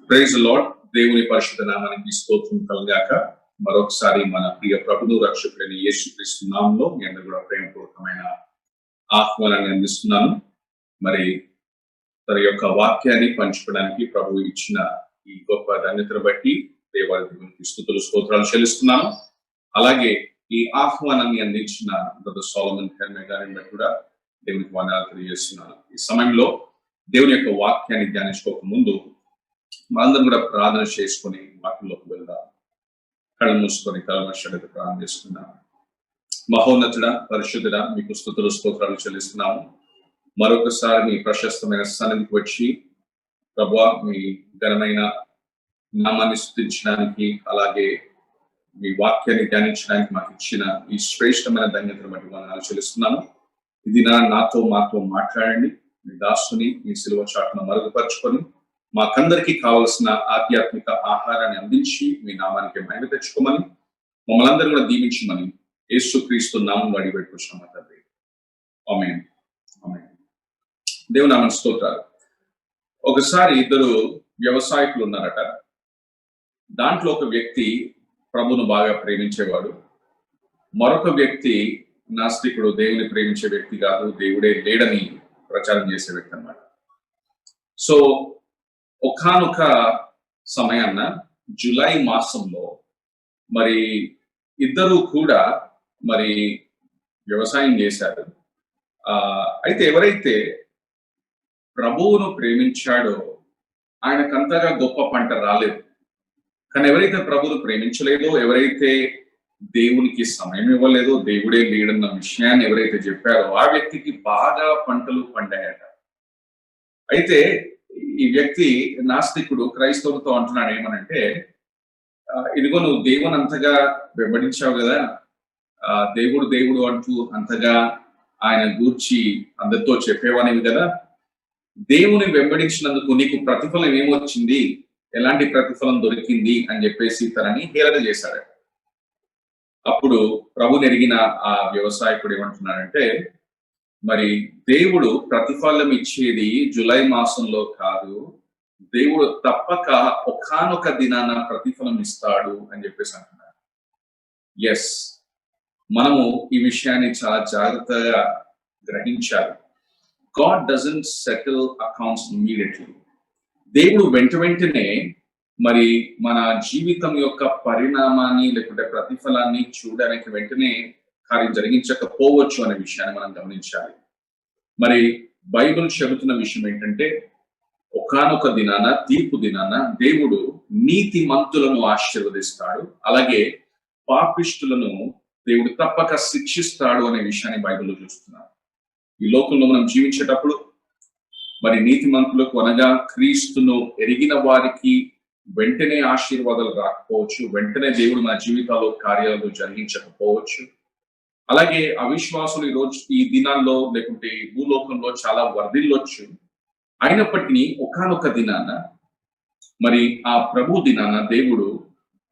Praise lord. దేవుని పరిశుద్ధ నామానికి స్తోత్రం కలుగాక. మరొకసారి మన ప్రియ ప్రభును రక్షకుడైన యేసుక్రీస్తు నామములో మీ అందరూ కూడా ప్రేమపూర్వకమైన ఆహ్వానాన్ని అందిస్తున్నాను. మరి తన యొక్క వాక్యాన్ని పంచుకోవడానికి ప్రభు ఇచ్చిన ఈ గొప్ప ధన్యతను బట్టి దేవునికి స్తుతులు స్తోత్రాలు చెల్లిస్తున్నాను. అలాగే ఈ ఆహ్వానాన్ని అందించిన బ్రదర్ సోలమన్ హెర్మే గారిని బట్టి కూడా దేవునికి వందనాలు తెలియజేస్తున్నాను. ఈ సమయంలో దేవుని యొక్క వాక్యాన్ని ధ్యానించుకోక ముందు మనందరం కూడా ప్రార్థన చేసుకొని వాక్యంలోకి వెళ్దాం. కళ్ళు మూసుకొని కలమర్షగా ప్రార్థన చేసుకున్నాం. మహోన్నతుడ, పరిశుద్ధుడ, మీకు స్తుతులు స్తోత్రాలు చెల్లిస్తున్నాము. మరొకసారి మీ ప్రశస్తమైన సన్నిధికి వచ్చి ప్రభువా మీ ఘనమైన నామాన్ని స్తుతించడానికి, అలాగే మీ వాక్యాన్ని ధ్యానించడానికి మాకు ఇచ్చిన ఈ శ్రేష్టమైన ధన్యతను బట్టి వందనాలు చెల్లిస్తున్నాను. ఇది మాతో మాట్లాడండి. మీ దాసుని మీ సిలువ చాటును మరుగుపరుచుకొని మాకందరికీ కావలసిన ఆధ్యాత్మిక ఆహారాన్ని అందించి మీ నామానికి మహిమ తెచ్చుకోమని, మమ్మల్ని అందరూ కూడా దీవించమని యేసుక్రీస్తు నామం అడిగి పెట్టుకున్నాం తండ్రి. ఆమేన్. ఆమేన్. దేవుని నామ స్తోత్రాలు. ఒకసారి ఇద్దరు వ్యవసాయకులు ఉన్నారట. దాంట్లో ఒక వ్యక్తి ప్రభును బాగా ప్రేమించేవాడు, మరొక వ్యక్తి నాస్తికుడు, దేవుని ప్రేమించే వ్యక్తి కాదు, దేవుడే లేడని ప్రచారం చేసే వ్యక్తి అన్నమాట. సో ఒకానొక సమయాన్న జూలై మాసంలో మరి ఇద్దరు కూడా మరి వ్యవసాయం చేశారు. అయితే ఎవరైతే ప్రభువును ప్రేమించాడో ఆయనకంతగా గొప్ప పంట రాలేదు. కానీ ఎవరైతే ప్రభువును ప్రేమించలేదో, ఎవరైతే దేవునికి సమయం ఇవ్వలేదో, దేవుడే లేడన్న విషయాన్ని ఎవరైతే చెప్పారో ఆ వ్యక్తికి బాగా పంటలు పండాయట. అయితే ఈ వ్యక్తి నాస్తికుడు క్రైస్తవులతో అంటున్నాడు ఏమనంటే, ఇదిగో నువ్వు దేవుని అంతగా వెంబడించావు కదా, దేవుడు దేవుడు అంటూ అంతగా ఆయన గూర్చి అందరితో చెప్పేవానివి కదా, దేవుని వెంబడించినందుకు నీకు ప్రతిఫలం ఏమొచ్చింది, ఎలాంటి ప్రతిఫలం దొరికింది అని చెప్పేసి తనని హేళన చేశాడు. అప్పుడు ప్రభుని ఎరిగిన ఆ వ్యవసాయకుడు ఏమంటున్నాడంటే, మరి దేవుడు ప్రతిఫలం ఇచ్చేది జూలై మాసంలో కాదు, దేవుడు తప్పక ఒకానొక దినాన ప్రతిఫలం ఇస్తాడు అని చెప్పేసి అంటున్నాడు. ఎస్, మనము ఈ విషయాన్ని చాలా జాగ్రత్తగా గ్రహించాలి. God doesn't settle accounts immediately. దేవుడు వెంటనే మరి మన జీవితం యొక్క పరిణామాన్ని లేకుంటే ప్రతిఫలాన్ని చూడడానికి వెంటనే కార్యం జరిగించకపోవచ్చు అనే విషయాన్ని మనం గమనించాలి. మరి బైబిల్ చెబుతున్న విషయం ఏంటంటే, ఒకానొక దినాన, తీర్పు దినాన దేవుడు నీతి మంతులను ఆశీర్వదిస్తాడు, అలాగే పాపిష్టులను దేవుడు తప్పక శిక్షిస్తాడు అనే విషయాన్ని బైబిల్లో చూస్తున్నాడు. ఈ లోకంలో మనం జీవించేటప్పుడు మరి నీతి మంతులకు అనగా క్రీస్తును ఎరిగిన వారికి వెంటనే ఆశీర్వాదాలు రాకపోవచ్చు, వెంటనే దేవుడు మన జీవితాల్లో కార్యాలు జరిగించకపోవచ్చు. అలాగే అవిశ్వాసులు ఈరోజు ఈ దినాల్లో లేకుంటే భూలోకంలో చాలా వర్ధిల్లొచ్చు. అయినప్పటికీ ఒకానొక దినాన మరి ఆ ప్రభు దినాన దేవుడు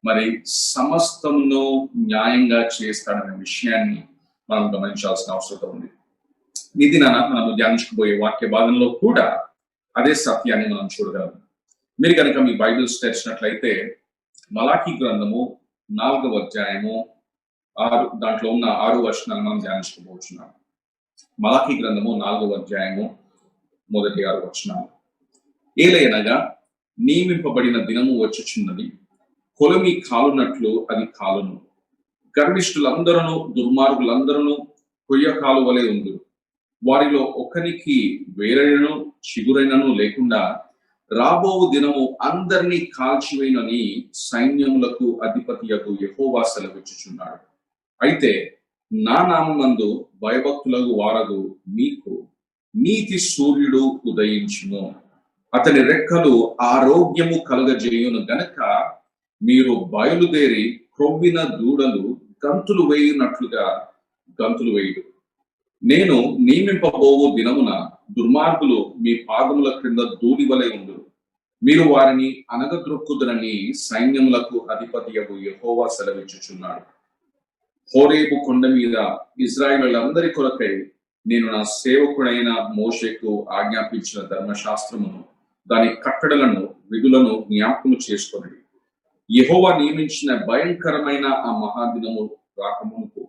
మరి సమస్తమును న్యాయంగా చేస్తాడనే విషయాన్ని మనం గమనించాల్సిన అవసరం ఉంది. ఈ దినాన మనం ధ్యానించుకుపోయే వాక్య భాగంలో కూడా అదే సత్యాన్ని మనం చూడగలం. మీరు కనుక మీ బైబిల్స్ తెరిచినట్లయితే మలాకీ గ్రంథము 4వ అధ్యాయము దాంట్లో ఉన్న 6 వచనాలను మనం ధ్యానించుకోబోతున్నాం. మలాకీ గ్రంథము 4వ అధ్యాయము మొదటి 6 వచనాలు. ఏలయనగా నియమింపబడిన దినము వచ్చుచున్నది, కొలిమి కాలునట్లు అది కాలును. గర్విష్ఠులందరూ దుర్మార్గులందరూ కొయ్య కాలు వలె ఉండు. వారిలో ఒకరికి వేరైనను చిగురైనను లేకుండా రాబో దినము అందరినీ కాల్చివేయనని సైన్యములకు అధిపతియగు యెహోవా సెలవిచ్చుచున్నాడు. అయితే నా నామమందు భయభక్తులకు వారగు మీకు నీతి సూర్యుడు ఉదయించును, అతని రెక్కలు ఆరోగ్యము కలుగజేయును గనక మీరు బయలుదేరి క్రొవ్విన దూడలు గంతులు వేయునట్లుగా గంతులు వేయుడు. నేను నియమింపబోవు దినమున దుర్మార్గులు మీ పాదముల క్రింద ధూళి వలె ఉండు. మీరు వారిని అనగద్రొక్కుదురని సైన్యములకు అధిపతియగు యెహోవా సెలవిచ్చుచున్నాడు. హోరేబు కొండ మీద ఇశ్రాయేలులందరి కొరకై నేను నా సేవకుడైన మోషేకు ఆజ్ఞాపించిన ధర్మశాస్త్రమును దాని కట్టడలను విధులను జ్ఞాపకము చేసుకొనండి. యెహోవా నియమించిన భయంకరమైన ఆ మహాదినము రాకమునుపు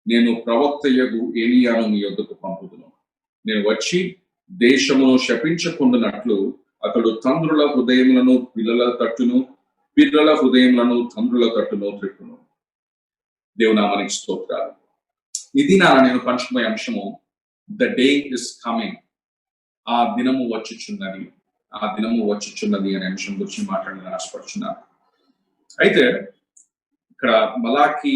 నేను ప్రవక్తయగు ఏలీయాను మీ యొద్దకు పంపుదును. నేను వచ్చి దేశమును శపించకుండానట్లు అతడు తండ్రుల హృదయములను పిల్లల తట్టును, పిల్లల హృదయములను తండ్రుల తట్టును త్రిప్పును. దేవునామానికి స్తోత్రాలు. ఇది నేను పంచుకునే అంశము, ద డే ఇస్ కమింగ్. ఆ దినము వచ్చుచున్నది, ఆ దినము వచ్చుచున్నది అనే అంశం గురించి మాట్లాడాలని ఆశపడుచున్నాను. అయితే ఇక్కడ మలాకి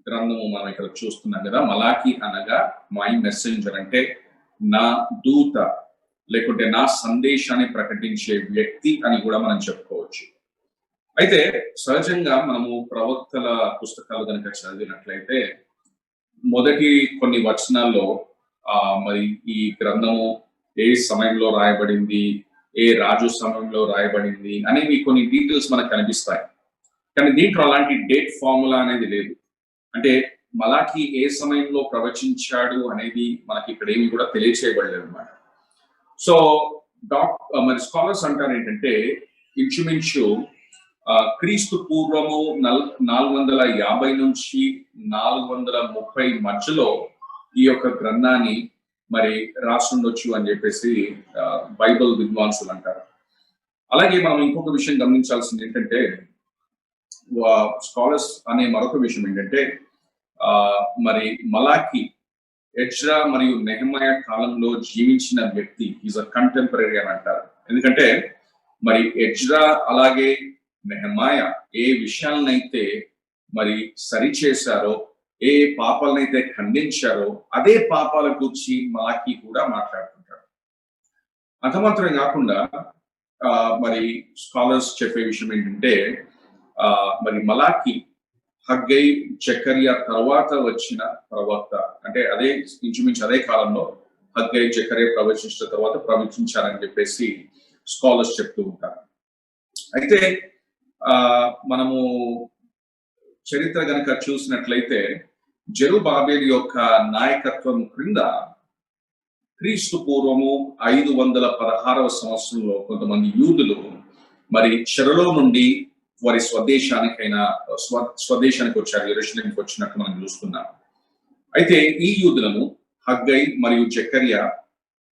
గ్రంథము మనం ఇక్కడ చూస్తున్నాం కదా. మలాకి అనగా మై మెసెంజర్, అంటే నా దూత, లేకుంటే నా సందేశాన్ని ప్రకటించే వ్యక్తి అని కూడా మనం చెప్పుకోవచ్చు. అయితే సహజంగా మనము ప్రవక్తల పుస్తకాలు కనుక చదివినట్లయితే మొదటి కొన్ని వచనాల్లో మరి ఈ గ్రంథము ఏ సమయంలో రాయబడింది, ఏ రాజు సమయంలో రాయబడింది అనేవి కొన్ని డీటెయిల్స్ మనకు కనిపిస్తాయి. కానీ దీంట్లో అలాంటి డేట్ ఫార్ములా అనేది లేదు. అంటే మలాకి ఏ సమయంలో ప్రవచించాడు అనేది మనకి ఇక్కడ ఏమి కూడా తెలియచేయబడలేదు అనమాట. సో మరి స్కాలర్స్ అంటారు ఏంటంటే, ఇంచుమించు క్రీస్తు పూర్వము 450 నుంచి 430 మధ్యలో ఈ యొక్క గ్రంథాన్ని మరి రాసుండొచ్చు అని చెప్పేసి బైబిల్ విద్వాంసులు అంటారు. అలాగే మనం ఇంకొక విషయం గమనించాల్సింది ఏంటంటే, స్కాలర్స్ అనే మరొక విషయం ఏంటంటే, మరి మలాకి ఎజ్రా మరియు నెహెమయా కాలంలో జీవించిన వ్యక్తి ఈజ్ అ కంటెంపరీ అని అంటారు. ఎందుకంటే మరి ఎజ్రా అలాగే నెహెమయా ఏ విషయాలనైతే మరి సరిచేశారో, ఏ పాపాలనైతే ఖండించారో అదే పాపాల గురించి మలాకి కూడా మాట్లాడుతుంటారు. అంత మాత్రమే కాకుండా మరి స్కాలర్స్ చెప్పే విషయం ఏంటంటే, మరి మలాకి హగ్గై జకరియా తర్వాత వచ్చిన ప్రవక్త, అంటే అదే ఇంచుమించు అదే కాలంలో హగ్గై జకరియా ప్రవచించిన తర్వాత ప్రవచించారని చెప్పేసి స్కాలర్స్ చెప్తూ ఉంటారు. అయితే మనము చరిత్ర గనక చూసినట్లయితే జెరుబాబెలు యొక్క నాయకత్వం క్రింద క్రీస్తు పూర్వము 516వ సంవత్సరంలో కొంతమంది యూదులు మరి చెరలో నుండి వారి స్వదేశానికి వచ్చారు, యెరూషలేముకి వచ్చినట్టు మనం చూస్తున్నాం. అయితే ఈ యూదులను హగ్గై మరియు జకరియా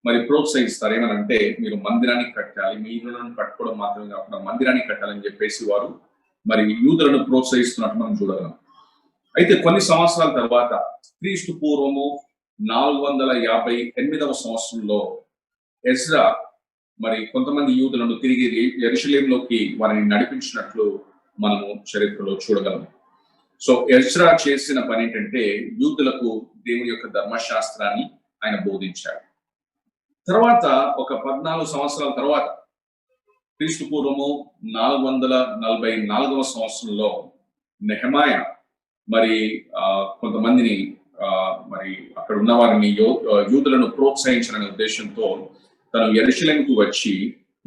మరి ప్రోత్సహిస్తారు. ఏమనంటే, మీరు మందిరాన్ని కట్టాలి, మీ ఇళ్ళను కట్టుకోవడం మాత్రమే కాకుండా మందిరాన్ని కట్టాలని చెప్పేసి వారు మరి యూదులను ప్రోత్సహిస్తున్నట్టు మనం చూడగలం. అయితే కొన్ని సంవత్సరాల తర్వాత క్రీస్తు పూర్వము 458వ సంవత్సరంలో ఎజ్రా మరి కొంతమంది యూదులను తిరిగి యెరూషలేములోకి వారిని నడిపించినట్లు మనము చరిత్రలో చూడగలం. సో ఎజ్రా చేసిన పని ఏంటంటే, యూదులకు దేవుని యొక్క ధర్మశాస్త్రాన్ని ఆయన బోధించాడు. తర్వాత ఒక 14 సంవత్సరాల తర్వాత క్రీస్తు పూర్వము 444వ సంవత్సరంలో నెహెమయా మరి కొంతమందిని మరి అక్కడ ఉన్న వారిని యూదులను ప్రోత్సహించాలనే ఉద్దేశంతో తను యెరూషలేముకు వచ్చి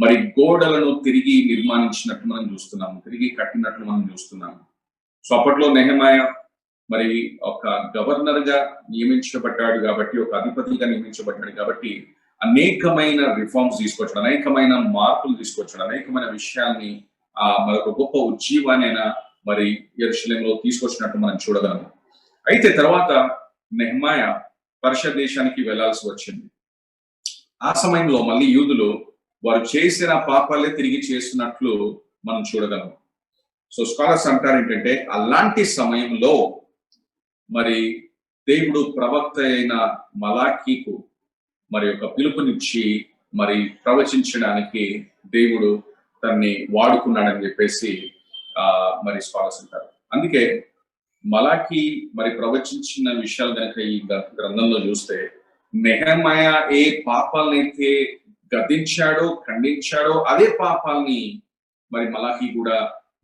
మరి గోడలను తిరిగి నిర్మాణించినట్టు మనం చూస్తున్నాము, తిరిగి కట్టినట్లు మనం చూస్తున్నాము. సో అప్పట్లో నెహెమయా మరి ఒక గవర్నర్ గా నియమించబడ్డాడు కాబట్టి, ఒక అధిపతిగా నియమించబడ్డాడు కాబట్టి అనేకమైన రిఫార్మ్స్ తీసుకొచ్చాడు, అనేకమైన మార్పులు తీసుకొచ్చాడు, అనేకమైన విషయాల్ని మరొక గొప్ప ఉజ్జీవాన్ని మరి యెరూషలేములో తీసుకొచ్చినట్టు మనం చూడగలము. అయితే తర్వాత నెహెమయా పర్షియా దేశానికి వెళ్లాల్సి వచ్చింది. ఆ సమయంలో మళ్ళీ యూదులు వారు చేసిన పాపాలే తిరిగి చేస్తున్నట్లు మనం చూడగలం. సో స్కాలర్స్ అంటారు ఏంటంటే, అలాంటి సమయంలో మరి దేవుడు ప్రవక్త అయిన మలాకీకు మరి ఒక పిలుపునిచ్చి మరి ప్రవచించడానికి దేవుడు తన్ని వాడుకున్నాడని చెప్పేసి మరి స్కాలర్స్ అంటారు. అందుకే మలాకి మరి ప్రవచించిన విషయాలు కనుక ఈ గ్రంథంలో చూస్తే, నెహెమయా ఏ పాపాలనైతే గతించాడో, ఖండించాడో అదే పాపాలని మరి మలాకి కూడా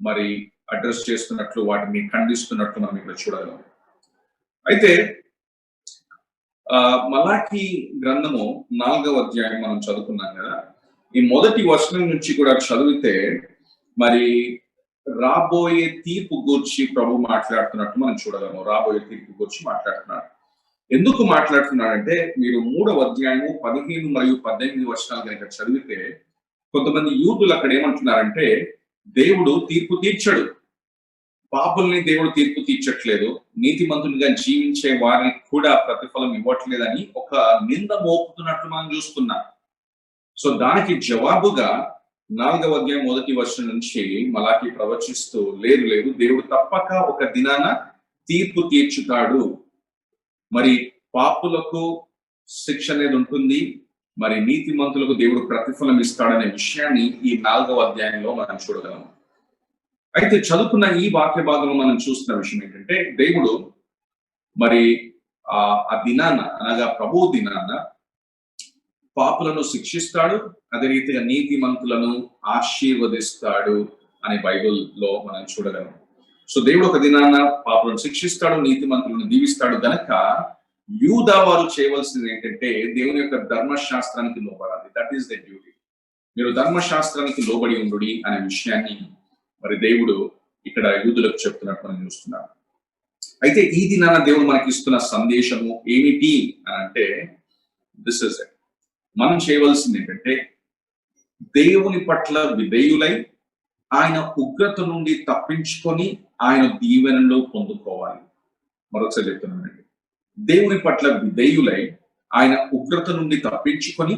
మరి అడ్రస్ చేస్తున్నట్లు, వాటిని ఖండిస్తున్నట్లు మనం ఇక్కడ చూడగలం. అయితే మలాకి గ్రంథము 4వ అధ్యాయం మనం చదువుకున్నాం కదా. ఈ మొదటి వచనం నుంచి కూడా చదివితే మరి రాబోయే తీర్పు గురించి ప్రభు మాట్లాడుతున్నట్టు మనం చూడగలము. రాబోయే తీర్పు గురించి మాట్లాడుతున్నాడు. ఎందుకు మాట్లాడుతున్నాడంటే, మీరు 3వ అధ్యాయము 15 మరియు 18 వచనాలు కనుక చదివితే కొంతమంది యూదులు అక్కడ ఏమంటున్నారంటే దేవుడు తీర్పు తీర్చడు, పాపుల్ని దేవుడు తీర్పు తీర్చట్లేదు, నీతిమంతునిగా జీవించే వారికి కూడా ప్రతిఫలం ఇవ్వట్లేదని ఒక నింద మోపుతున్నట్లు మనం చూస్తున్నాం. సో దానికి జవాబుగా 4వ అధ్యాయం 1వ వచనం నుంచి మలాకి ప్రవచిస్తూ, లేదు లేదు, దేవుడు తప్పక ఒక దినాన తీర్పు తీర్చుతాడు, మరి పాపులకు శిక్ష అనేది ఉంటుంది, మరి నీతిమంతులకు దేవుడు ప్రతిఫలం ఇస్తాడనే విషయాన్ని ఈ 4వ అధ్యాయంలో మనం చూడగలం. అయితే చదువుకున్న ఈ వాక్య భాగంలో మనం చూస్తున్న విషయం ఏంటంటే, దేవుడు మరి ఆ దినాన అనగా ప్రభు దినాన పాపులను శిక్షిస్తాడు, అదే రీతిగా నీతిమంతులను ఆశీర్వదిస్తాడు అని బైబిల్లో మనం చూడగలం. సో దేవుడు ఒక దినాన పాపులను శిక్షిస్తాడు, నీతిమంతులను దీవిస్తాడు. గనక యూదా వారు చేయవలసింది ఏంటంటే దేవుని యొక్క ధర్మశాస్త్రానికి లోబడాలి. That is the duty. మీరు ధర్మశాస్త్రానికి లోబడి ఉండుడి అనే విషయాన్ని మరి దేవుడు ఇక్కడ యూదులకు చెప్తున్నట్టు మనం చూస్తున్నాం. అయితే ఈ దినాన దేవుడు మనకి ఇస్తున్న సందేశము ఏమిటి అని అంటే, దిస్ ఇస్ ఇట్. మనం చేయవలసింది ఏంటంటే దేవుని పట్ల విధేయులై ఆయన ఉగ్రత నుండి తప్పించుకొని ఆయన దీవెనలో పొందుకోవాలి. మరొకసారి చెప్తున్నానండి, దేవుని పట్ల విధేయులై ఆయన ఉగ్రత నుండి తప్పించుకొని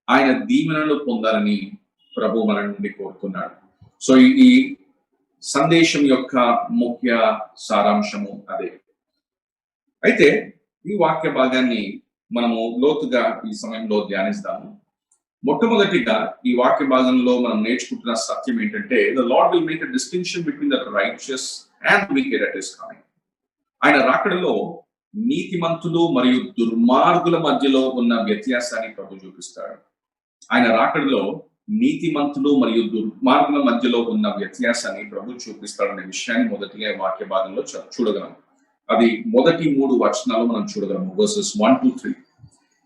ఆయన దీవెనలో పొందాలని ప్రభు మన నుండి కోరుతున్నాడు. సో ఈ సందేశం యొక్క ముఖ్య సారాంశము అదే. అయితే ఈ వాక్య భాగాన్ని మనము లోతుగా ఈ సమయంలో ధ్యానిస్తాము. మొట్టమొదటిగా ఈ వాక్య భాగంలో మనం నేర్చుకుంటున్న సత్యం ఏంటంటే, the lord will make a distinction between the righteous and wicked at his coming. ఆయన రాకడలో నీతిమంతులు మరియు దుర్మార్గుల మధ్యలో ఉన్న వ్యత్యాసాన్ని ప్రభు చూపిస్తాడు. ఆయన రాకడలో నీతిమంతులు మరియు దుర్మార్గుల మధ్యలో ఉన్న వ్యత్యాసాన్ని ప్రభు చూపిస్తాడనే విషయాన్ని మొదటిగా వాక్య భాగంలో చూడగలం. అది మొదటి 3 వచనాలు మనం చూడగలము, వర్సెస్ 1 to 3.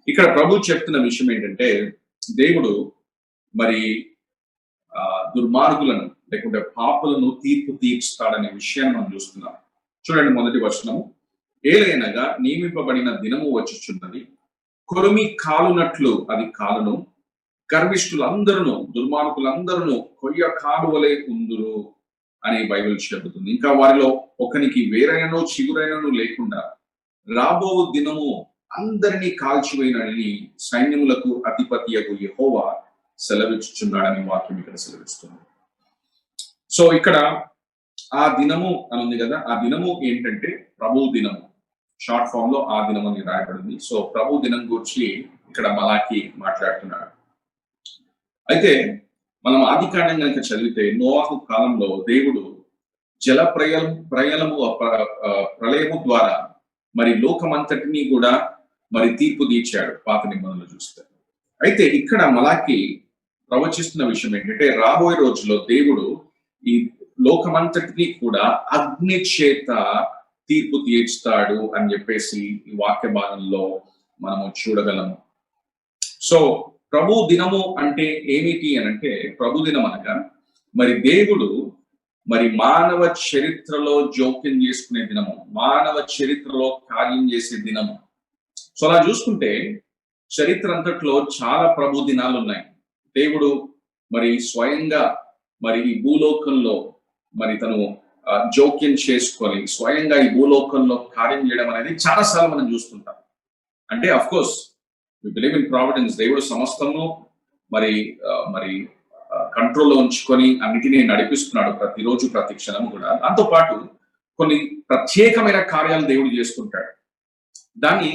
ఇక్కడ ప్రభు చెప్తున్న విషయం ఏంటంటే, దేవుడు మరి దుర్మార్గులను లేకుంటే పాపులను తీర్పు తీర్చుతాడనే విషయాన్ని మనం చూస్తున్నాం. చూడండి మొదటి వచనము, ఏలైనగా నియమింపబడిన దినము వచ్చుచున్నది, కొరిమి కాలునట్లు అది కాలును, గర్విష్ఠులందరూ దుర్మార్గులందరూ కొయ్య కాలువలే ఉందురు అని బైబిల్ చెబుతుంది. ఇంకా వారిలో ఒకనికి వేరైనను చిగురైనను లేకుండా రాబో దినము అందరినీ కాల్చివేయనని సైన్యములకు అధిపతియగు యెహోవా సెలవిచ్చుచున్నాడని వాక్యం ఇక్కడ సెలవిస్తుంది. సో ఇక్కడ ఆ దినము అని ఉంది కదా, ఆ దినము ఏంటంటే ప్రభు దినము. షార్ట్ ఫామ్ లో ఆ దినం అని రాయబడింది. సో ప్రభు దినం గురించి ఇక్కడ మలాకి మాట్లాడుతున్నాడు. అయితే మనం ఆది కాండం కనుక చదివితే, నోవాహు కాలంలో దేవుడు జల ప్రళయము ద్వారా మరి లోకమంతటినీ కూడా మరి తీర్పు తీర్చాడు పాత నిబంధనలు చూస్తే. అయితే ఇక్కడ మలాకి ప్రవచిస్తున్న విషయం ఏంటంటే, రాబోయే రోజుల్లో దేవుడు ఈ లోకమంతటినీ కూడా అగ్ని చేత తీర్పు తీర్చుతాడు అని చెప్పేసి ఈ వాక్య భాగంలో మనము చూడగలము. సో ప్రభు దినము అంటే ఏమిటి అని అంటే, ప్రభు దినం అనగా మరి దేవుడు మరి మానవ చరిత్రలో జోక్యం చేసుకునే దినము, మానవ చరిత్రలో కార్యం చేసే దినము. సో అలా చూసుకుంటే చరిత్ర అంతట్లో చాలా ప్రభు దినాలు ఉన్నాయి. దేవుడు మరి స్వయంగా మరి ఈ భూలోకంలో మరి తను జోక్యం చేసుకొని స్వయంగా ఈ భూలోకంలో కార్యం చేయడం అనేది చాలాసార్లు మనం చూస్తుంటాం. అంటే of course we believe in providence. దేవుడు సమస్తము మరి మరి కంట్రోల్లో ఉంచుకొని అన్నిటినీ నడిపిస్తున్నాడు ప్రతిరోజు ప్రతి క్షణము కూడా. దాంతో పాటు కొన్ని ప్రత్యేకమైన కార్యాలు దేవుడు చేసుకుంటాడు. దాన్ని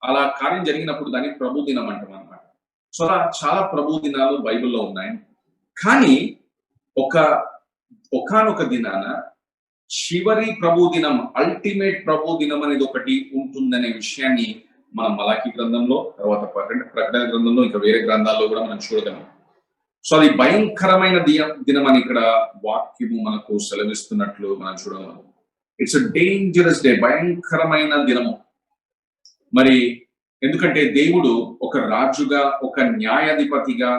అలా కార్యం జరిగినప్పుడు దాన్ని ప్రభు దినం అంటాం అన్నమాట. సో అలా చాలా ప్రభు దినాలు బైబిల్లో ఉన్నాయి. కానీ ఒకానొక దినాన చివరి ప్రభు దినం, అల్టిమేట్ ప్రభు దినం అనేది ఒకటి ఉంటుందనే విషయాన్ని మనం మలాకి గ్రంథంలో, తర్వాత ప్రకటన గ్రంథంలో, ఇంకా వేరే గ్రంథాల్లో కూడా మనం చూడగలం. సో అది భయంకరమైన దినం అని ఇక్కడ వాక్యము మనకు సెలవిస్తున్నట్లు మనం చూడగలం. ఇట్స్ అ డేంజరస్ డే, భయంకరమైన దినము. మరి ఎందుకంటే దేవుడు ఒక రాజుగా, ఒక న్యాయాధిపతిగా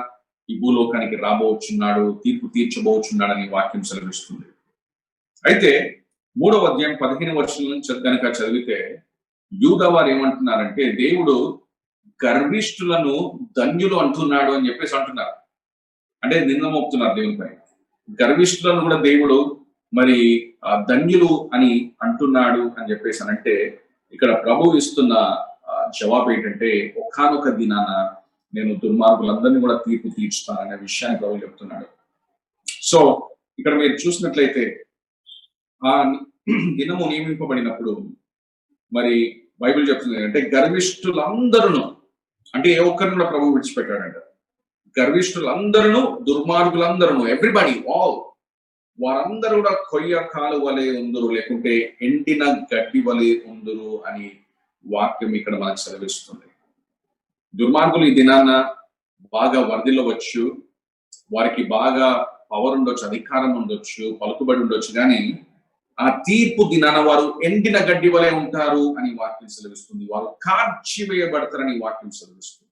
ఈ భూలోకానికి రాబోచున్నాడు, తీర్పు తీర్చబోచున్నాడని వాక్యం సెలవిస్తుంది. అయితే 3వ అధ్యాయం 15వ వచనం నుంచి కనుక చదివితే, యూదా వారు ఏమంటున్నారంటే, దేవుడు గర్విష్ఠులను ధన్యులు అంటున్నాడు అని చెప్పేసి అంటున్నారు. అంటే నింద మోపుతున్నారు దేవునిపై. గర్విష్ఠులను కూడా దేవుడు మరి ధన్యులు అని అంటున్నాడు అని చెప్పేసి అంటే ఇక్కడ ప్రభు ఇస్తున్న జవాబు ఏంటంటే ఒకానొక దినాన నేను దుర్మార్గులందరినీ కూడా తీర్పు తీర్చుతాననే విషయాన్ని ప్రభు చెప్తున్నాడు. సో ఇక్కడ మీరు చూసినట్లయితే ఆ దినము నియమింపబడినప్పుడు మరి బైబిల్ చెప్తుంది అంటే గర్విష్ఠులందరూ, అంటే ఏ ఒక్కరిని కూడా ప్రభు విడిచిపెట్టాడంట. గర్విష్ఠులందరూ, దుర్మార్గులందరూ, ఎవ్రీబడి, ఆల్, వారందరూ కూడా కొయ్య కాలు వలె ఉందరు, లేకుంటే ఎండిన గడ్డి వలె ఉందరు అని వాక్యం ఇక్కడ మనకు సెలవిస్తుంది. దుర్మార్గులు ఈ దినాన బాగా వర్ధిల్లవచ్చు, వారికి బాగా పవర్ ఉండొచ్చు, అధికారం ఉండొచ్చు, పలుకుబడి ఉండొచ్చు, కానీ ఆ తీర్పు దినాన వారు ఎండిన గడ్డి వలె ఉంటారు అని వాక్యం సెలవిస్తుంది. వారు కార్చివేయబడతారని వాక్యం సెలవిస్తుంది.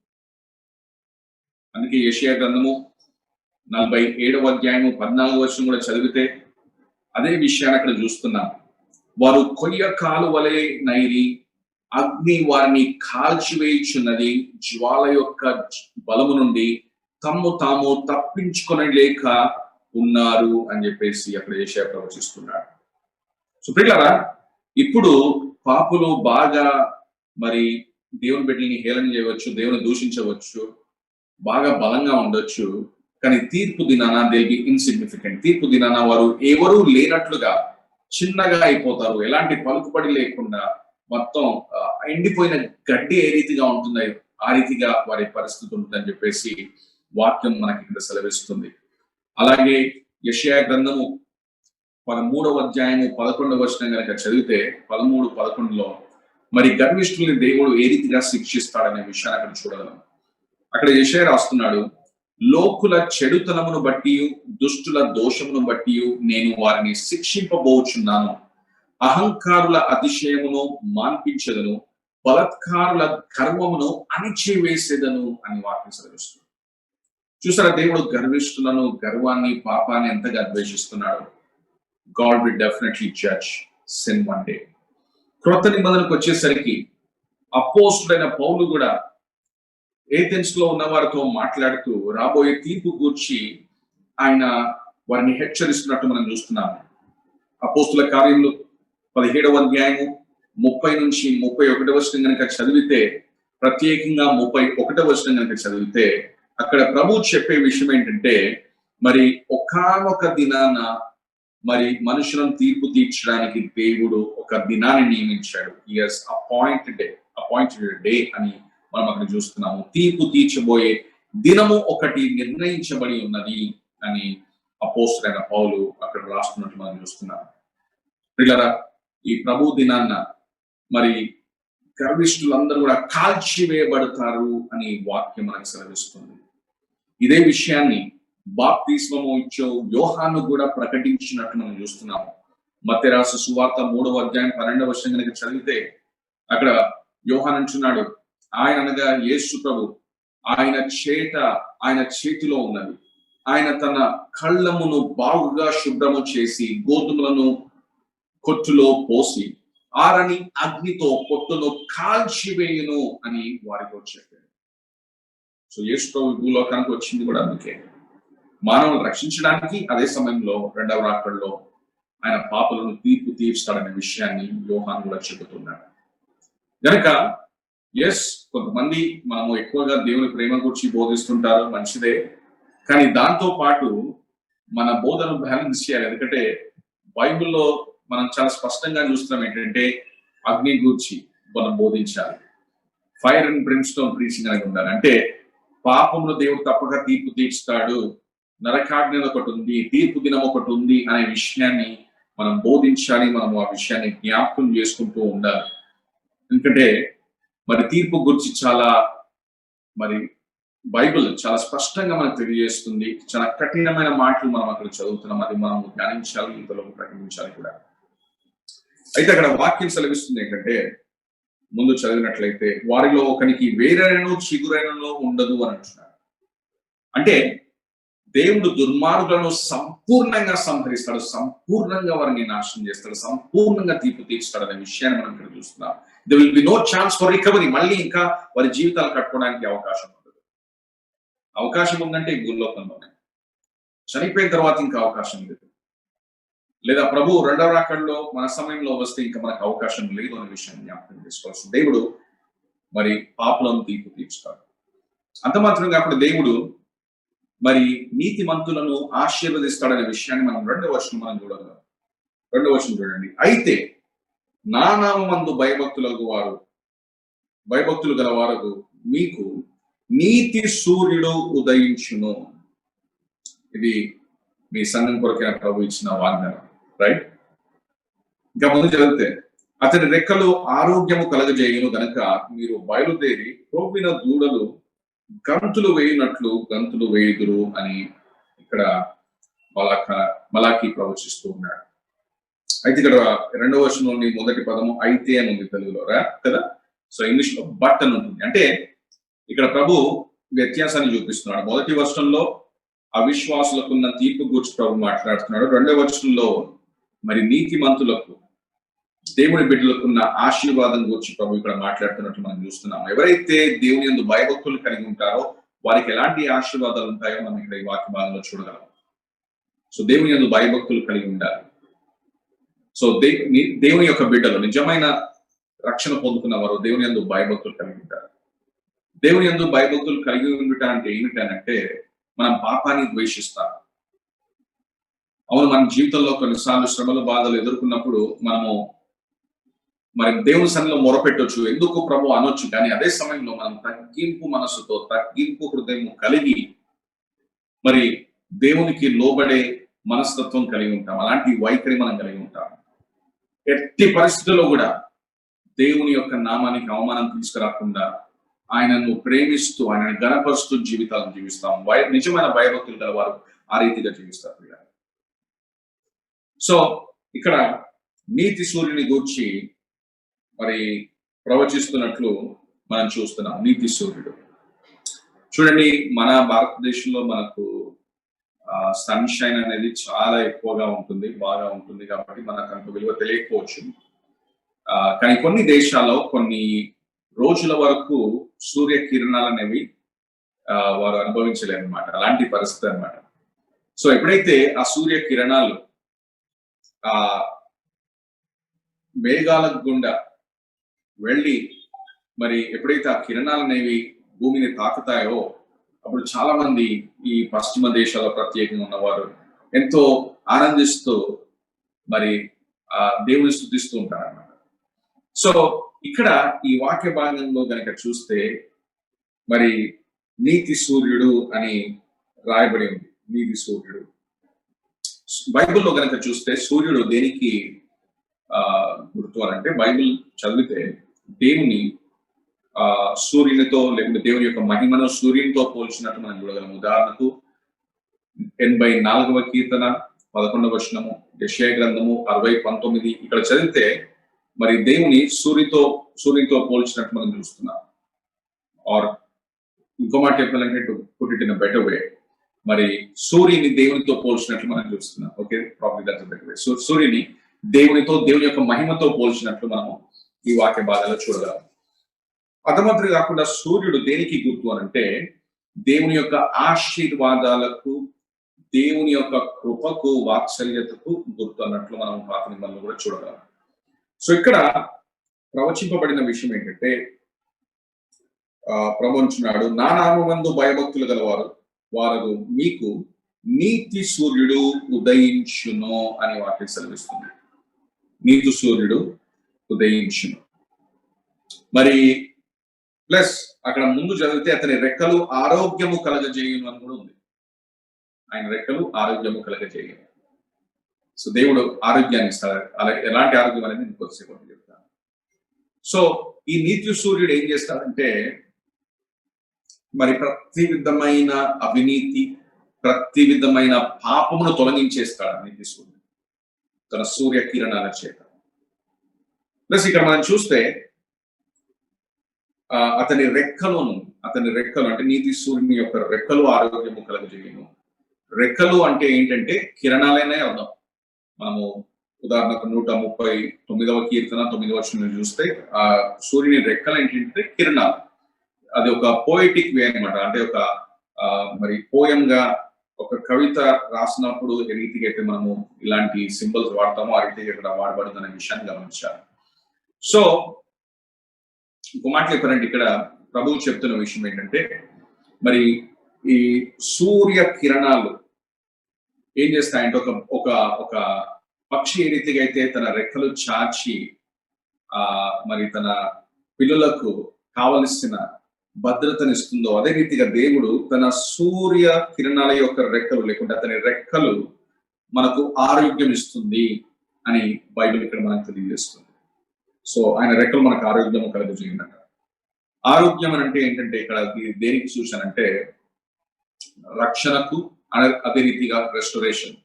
అందుకే యెషయా గ్రంథము 47వ అధ్యాయము 14వ వచనం కూడా చదివితే అదే విషయాన్ని అక్కడ చూస్తున్నాం. వారు కొయ్య కాలు వలె నైరి, అగ్ని వారిని కాల్చివేయుచున్నది, జ్వాల యొక్క బలము నుండి తమ్ము తాము తప్పించుకొనలేక ఉన్నారు అని చెప్పేసి అక్కడ యెషయా ప్రవచిస్తున్నాడు. సో ప్రియులారా, ఇప్పుడు పాపులు బాగా మరి దేవుని బిడ్డల్ని హేళన చేయవచ్చు, దేవుని దూషించవచ్చు, బాగా బలంగా ఉండొచ్చు, కానీ తీర్పు దినాన దే విల్ బి ఇన్సిగ్నిఫికెంట్. తీర్పు దినాన వారు ఎవరూ లేనట్లుగా చిన్నగా అయిపోతారు. ఎలాంటి పలుకుబడి లేకుండా మొత్తం ఎండిపోయిన గడ్డి ఏ రీతిగా ఉంటుందో ఆ రీతిగా వారి పరిస్థితి ఉంటుందని చెప్పేసి వాక్యం మనకి ఇక్కడ సెలవిస్తుంది. అలాగే యెషయా గ్రంథము 13వ అధ్యాయము 11వ వచనం కనుక చదివితే 13-11లో మరి గర్విష్ఠుల్ని దేవుడు ఏ రీతిగా శిక్షిస్తాడనే విషయాన్ని అక్కడ చూడగలం. అక్కడ యెషయా రాస్తున్నాడు, లోకుల చెడుతనమును బట్టి, దుష్టుల దోషమును బట్టి నేను వారిని శిక్షింపబోచున్నాను. అహంకారుల అతిశయమును మాన్పించదను, బలత్కారుల గర్వమును అణిచివేసేదను అని వాక్యం సెలవిస్తుంది. చూసారా, దేవుడు గర్విష్ఠులను, గర్వాన్ని, పాపాన్ని ఎంతగా ద్వేషిస్తున్నాడు. God will definitely judge sin one day. క్రొత్త నిబంధనకు వచ్చేసరికి అపోస్తుడైన పౌలు కూడా ఏథెన్స్ లో ఉన్న వారితో మాట్లాడుతూ రాబోయే తీర్పు గూర్చి ఆయన వారిని హెచ్చరిస్తున్నట్టు మనం చూస్తున్నాము. అపోస్తుల కార్యములు 17వ అధ్యాయము 30-31 వచనం కనుక చదివితే, ప్రత్యేకంగా 31వ వచనం కనుక చదివితే అక్కడ ప్రభు చెప్పే విషయం ఏంటంటే మరి ఒకానొక దినాన మరి మనుషులను తీర్పు తీర్చడానికి దేవుడు ఒక దినాన్ని నియమించాడు. Yes, appointed day అని మనం అక్కడ చూస్తున్నాము. తీర్పు తీర్చబోయే దినము ఒకటి నిర్ణయించబడి ఉన్నది అని అపోస్తలుడైన పౌలు అక్కడ రాస్తున్నట్టు మనం చూస్తున్నాము. ప్రియులారా, ఈ ప్రభు దినాన్న మరి గర్విష్ఠులందరూ కూడా కాల్చివేయబడతారు అని వాక్యం మనకు సెలవిస్తుంది. ఇదే విషయాన్ని బాప్తిస్మము ఇచ్చే యోహాను కూడా ప్రకటించినట్టు మనం చూస్తున్నాము. మత్తయి రాసిన సువార్త 3వ అధ్యాయం 12వ వచనం కనుక చదివితే అక్కడ యోహాను అంటున్నాడు, ఆయన అనగా యేసు ప్రభు, ఆయన చేతిలో ఉన్నది, ఆయన తన కళ్ళమును బాగుగా శుభ్రము చేసి గోధుమలను కొట్టులో పోసి ఆరని అగ్నితో పొట్టును కాల్చివేయును అని వారితో చెప్పాడు. సో యేసు ప్రభు భూలోకానికి వచ్చింది కూడా అందుకే, మానవులను రక్షించడానికి. అదే సమయంలో రెండవ రాకడలో ఆయన పాపలను తీర్పు తీర్స్తాడనే విషయాన్ని యోహాను కూడా చెబుతున్నాడు. గనక కొంతమంది మనము ఎక్కువగా దేవుని ప్రేమ గురించి బోధిస్తుంటారు, మంచిదే, కానీ దాంతో పాటు మన బోధన బ్యాలెన్స్ చేయాలి. ఎందుకంటే బైబిల్లో మనం చాలా స్పష్టంగా చూస్తున్నాం ఏంటంటే అగ్ని గూర్చి మనం బోధించాలి, ఫైర్ అండ్ బ్రిమ్స్టోన్ ప్రీచింగ్ అనేది ఉండాలి. అంటే పాపమును దేవుడు తప్పక తీర్పు తీర్చుతాడు, నరకాగ్ని ఒకటి ఉంది, తీర్పు దినం ఒకటి ఉంది అనే విషయాన్ని మనం బోధించాలి. మనం ఆ విషయాన్ని జ్ఞాపకం చేసుకుంటూ ఉండాలి. ఎందుకంటే మరి తీర్పు గురించి చాలా మరి బైబిల్ చాలా స్పష్టంగా మనకు తెలియజేస్తుంది. చాలా కఠినమైన మాటలు మనం అక్కడ చదువుతున్నాం, అది మనం ధ్యానించాలి, ఇంతలోకి ప్రకటించాలి కూడా. అయితే అక్కడ వాక్యం సెలవిస్తుంది ఏంటంటే, ముందు చదివినట్లయితే వారిలో ఒకనికి వేరైనను చిగురైనను ఉండదు అని అంటున్నాడు. అంటే దేవుడు దుర్మార్గులను సంపూర్ణంగా సంహరిస్తాడు, సంపూర్ణంగా వారిని నాశనం చేస్తాడు, సంపూర్ణంగా తీర్పు తీర్చుతాడు అనే విషయాన్ని మనం ఇక్కడ చూస్తున్నాం. They will be no chance for recovery. మళ్ళీ ఇంకా వారి జీవితాలు కట్టుకోవడానికి అవకాశం ఉండదు. అవకాశం ఉందంటే ఈ భూలోకంలోనే. చనిపోయిన తర్వాత ఇంకా అవకాశం లేదు, లేదా ప్రభు రెండవ రాకడలో మన సమయంలో వస్తే ఇంకా మనకు అవకాశం లేదు అనే విషయాన్ని జ్ఞాపకం చేసుకోవాల్సింది. దేవుడు మరి పాపులను తీర్పు తీర్చుతాడు. అంత మాత్రం కాకుండా దేవుడు మరి నీతిమంతులను ఆశీర్వదిస్తాడనే విషయాన్ని మనం రెండవ వచనం మనం చూడగలం. రెండవ వచనం చూడండి. అయితే నా నామమందు భయభక్తులు గల వారు మీకు నీతి సూర్యుడు ఉదయించును. ఇది మీ సంఘం కొరకైన ప్రభు ఇచ్చిన వాగ్దానం, రైట్? ఇంకా ముందు చదివితే అతని రెక్కలు ఆరోగ్యము కలగజేయును గనక మీరు బయలుదేరి ప్రోపిన దూడలు గంతులు వేయునట్లు గంతులు వేయుదురు అని ఇక్కడ మలాకి ప్రవచిస్తూ ఉన్నాడు. అయితే ఇక్కడ రెండవ వచనంలోని మొదటి పదము అయితే అని ఉంది తెలుగులో కదా. సో ఇంగ్లీష్ లో బట్ అని ఉంటుంది. అంటే ఇక్కడ ప్రభు వ్యత్యాసాన్ని చూపిస్తున్నాడు. మొదటి వచనంలో అవిశ్వాసులకున్న తీర్పు గురించి ప్రభు మాట్లాడుతున్నాడు. రెండవ వచనంలో మరి నీతిమంతులకు దేవుని బిడ్డలకున్న ఆశీర్వాదం గురించి ప్రభు ఇక్కడ మాట్లాడుతున్నట్టు మనం చూస్తున్నాం. ఎవరైతే దేవుని యందు భయభక్తులు కలిగి ఉంటారో వారికి ఎలాంటి ఆశీర్వాదాలు ఉంటాయో మనం ఇక్కడ ఈ వాక్య భాగంలో చూడగలం. సో దేవుని యందు భయభక్తులు కలిగి ఉండాలి. సో దేవుని యొక్క బిడ్డలు నిజమైన రక్షణ పొందుకున్న వారు దేవుని యందు భయభక్తులు కలిగి ఉంటారు. దేవుని యందు భయభక్తులు కలిగి ఉండుట అంటే ఏమిటనంటే మనం పాపాన్ని ద్వేషిస్తాం. అవును, మన జీవితంలో కొన్నిసార్లు శ్రమలు బాధలు ఎదుర్కొన్నప్పుడు మనము మరి దేవుని సన్నిధిలో మొరపెట్టొచ్చు, ఎందుకు ప్రభు అనొచ్చు. కానీ అదే సమయంలో మనం తగ్గింపు మనసుతో తగ్గింపు హృదయం కలిగి మరి దేవునికి లోబడే మనస్తత్వం కలిగి ఉంటాం. అలాంటి వైఖరి మనం కలిగి ఉంటాం. ఎట్టి పరిస్థితుల్లో కూడా దేవుని యొక్క నామానికి అవమానం తీసుకురాకుండా ఆయనను ప్రేమిస్తూ ఆయనను గణపరుస్తూ జీవితాలను జీవిస్తాం. నిజమైన భయభక్తులు గల వారు ఆ రీతిగా జీవిస్తారు. సో ఇక్కడ నీతి సూర్యుని గూర్చి మరి ప్రవచిస్తున్నట్లు మనం చూస్తున్నాం. నీతి సూర్యుడు చూడండి, మన భారతదేశంలో మనకు సన్షైన్ అనేది చాలా ఎక్కువగా ఉంటుంది, బాగా ఉంటుంది. కాబట్టి మనకు అంత విలువ తెలియకపోవచ్చు. కానీ కొన్ని దేశాల్లో కొన్ని రోజుల వరకు సూర్య కిరణాలు అనేవి వారు అనుభవించలేరు అనమాట. అలాంటి పరిస్థితి అనమాట. సో ఎప్పుడైతే ఆ సూర్య కిరణాలు ఆ మేఘాల గుండా వెళ్ళి మరి ఎప్పుడైతే ఆ కిరణాలు అనేవి భూమిని తాకుతాయో అప్పుడు చాలా మంది ఈ పశ్చిమ దేశాల్లో ప్రత్యేకంగా ఉన్నవారు ఎంతో ఆనందిస్తూ మరి ఆ దేవుని స్తుతిస్తూ ఉంటారు అన్నమాట. సో ఇక్కడ ఈ వాక్య భాగంలో గనక చూస్తే మరి నీతి సూర్యుడు అని రాయబడి ఉంది. నీతి సూర్యుడు బైబిల్లో గనక చూస్తే సూర్యుడు దేనికి గుర్తు అంటే బైబిల్ చదివితే దేవుని సూర్యునితో లేకుంటే దేవుని యొక్క మహిమను సూర్యునితో పోల్చినట్టు మనం చూడగలం. ఉదాహరణకు 84వ కీర్తన 11వ వచనము, యెషయా గ్రంథము 60:19 ఇక్కడ చదివితే మరి దేవుని సూర్యునితో పోల్చినట్టు మనం చూస్తున్నాం. ఆర్ ఇంకో మాట చెప్పాలంటే to put it in a better way, మరి సూర్యుని దేవునితో పోల్చినట్లు మనం చూస్తున్నాం. Okay, probably that's a better way. సూర్యుని దేవునితో దేవుని యొక్క మహిమతో పోల్చినట్లు మనము ఈ వాక్య భాగాల్లో చూడగలం. అదమాత్రం కాకుండా సూర్యుడు దేనికి గుర్తు అనంటే దేవుని యొక్క ఆశీర్వాదాలకు, దేవుని యొక్క కృపకు, వాత్సల్యతకు గుర్తు అన్నట్లు మనం పాత నిబంధనలు కూడా చూడగలం. సో ఇక్కడ ప్రవచింపబడిన విషయం ఏంటంటే ప్రవచించున్నాడు, నా నామమందు భయభక్తులు గలవారు మీకు నీతి సూర్యుడు ఉదయించును అని వాక్యం సెలవిస్తుంది. నీతి సూర్యుడు ఉదయించును. మరి ప్లస్ అక్కడ ముందు చదివితే అతని రెక్కలు ఆరోగ్యము కలగజేయును అని కూడా ఉంది. ఆయన రెక్కలు ఆరోగ్యము కలగజేయును. సో దేవుడు ఆరోగ్యాన్ని ఇస్తాడు. అలా ఎలాంటి ఆరోగ్యం అనేది నేను కొద్దిసేపు చెప్తాను. సో ఈ నీతి సూర్యుడు ఏం చేస్తాడంటే మరి ప్రతి విధమైన అవినీతి, ప్రతి విధమైన పాపమును తొలగించేస్తాడు నీతి సూర్యుడు తన సూర్య కిరణాల చేత. ప్లస్ ఇక్కడ మనం చూస్తే అతని రెక్కలు అంటే నీతి సూర్యుని యొక్క రెక్కలు ఆరోగ్యము కలగజేయును. రెక్కలు అంటే ఏంటంటే కిరణాలనే అర్థం. మనము ఉదాహరణకు 139వ కీర్తన 9వ వచనం చూస్తే ఆ సూర్యుని రెక్కలు ఏంటంటే కిరణాలు. అది ఒక పోయిటిక్ వే అనమాట. అంటే ఒక మరి పోయం గా ఒక కవిత రాసినప్పుడు ఏ రీతిగా అయితే మనము ఇలాంటి సింబల్స్ వాడతామో ఆ రీతిగా ఇక్కడ వాడబడుతున్న విషయాన్ని గమనించాలి. సో ఇంకో మాట చెప్పారంటే ఇక్కడ ప్రభువు చెప్తున్న విషయం ఏంటంటే, మరి ఈ సూర్య కిరణాలు ఏం చేస్తాయంటే ఒక ఒక ఒక పక్షి ఏ రీతిగా అయితే తన రెక్కలు చాచి మరి తన పిల్లలకు కావలసిన భద్రతనిస్తుందో అదే రీతిగా దేవుడు తన సూర్య కిరణాల యొక్క రెక్కలు లేకుంటే అతని రెక్కలు మనకు ఆరోగ్యం ఇస్తుంది అని బైబిల్ ఇక్కడ మనకు తెలియజేస్తుంది. సో ఆయన రెక్కలు మనకు ఆరోగ్యం కలుగజేయనట. ఆరోగ్యం అని అంటే ఏంటంటే ఇక్కడ దేనికి సూచన అంటే రక్షణకు, అదే రీతిగా రెస్టోరేషన్,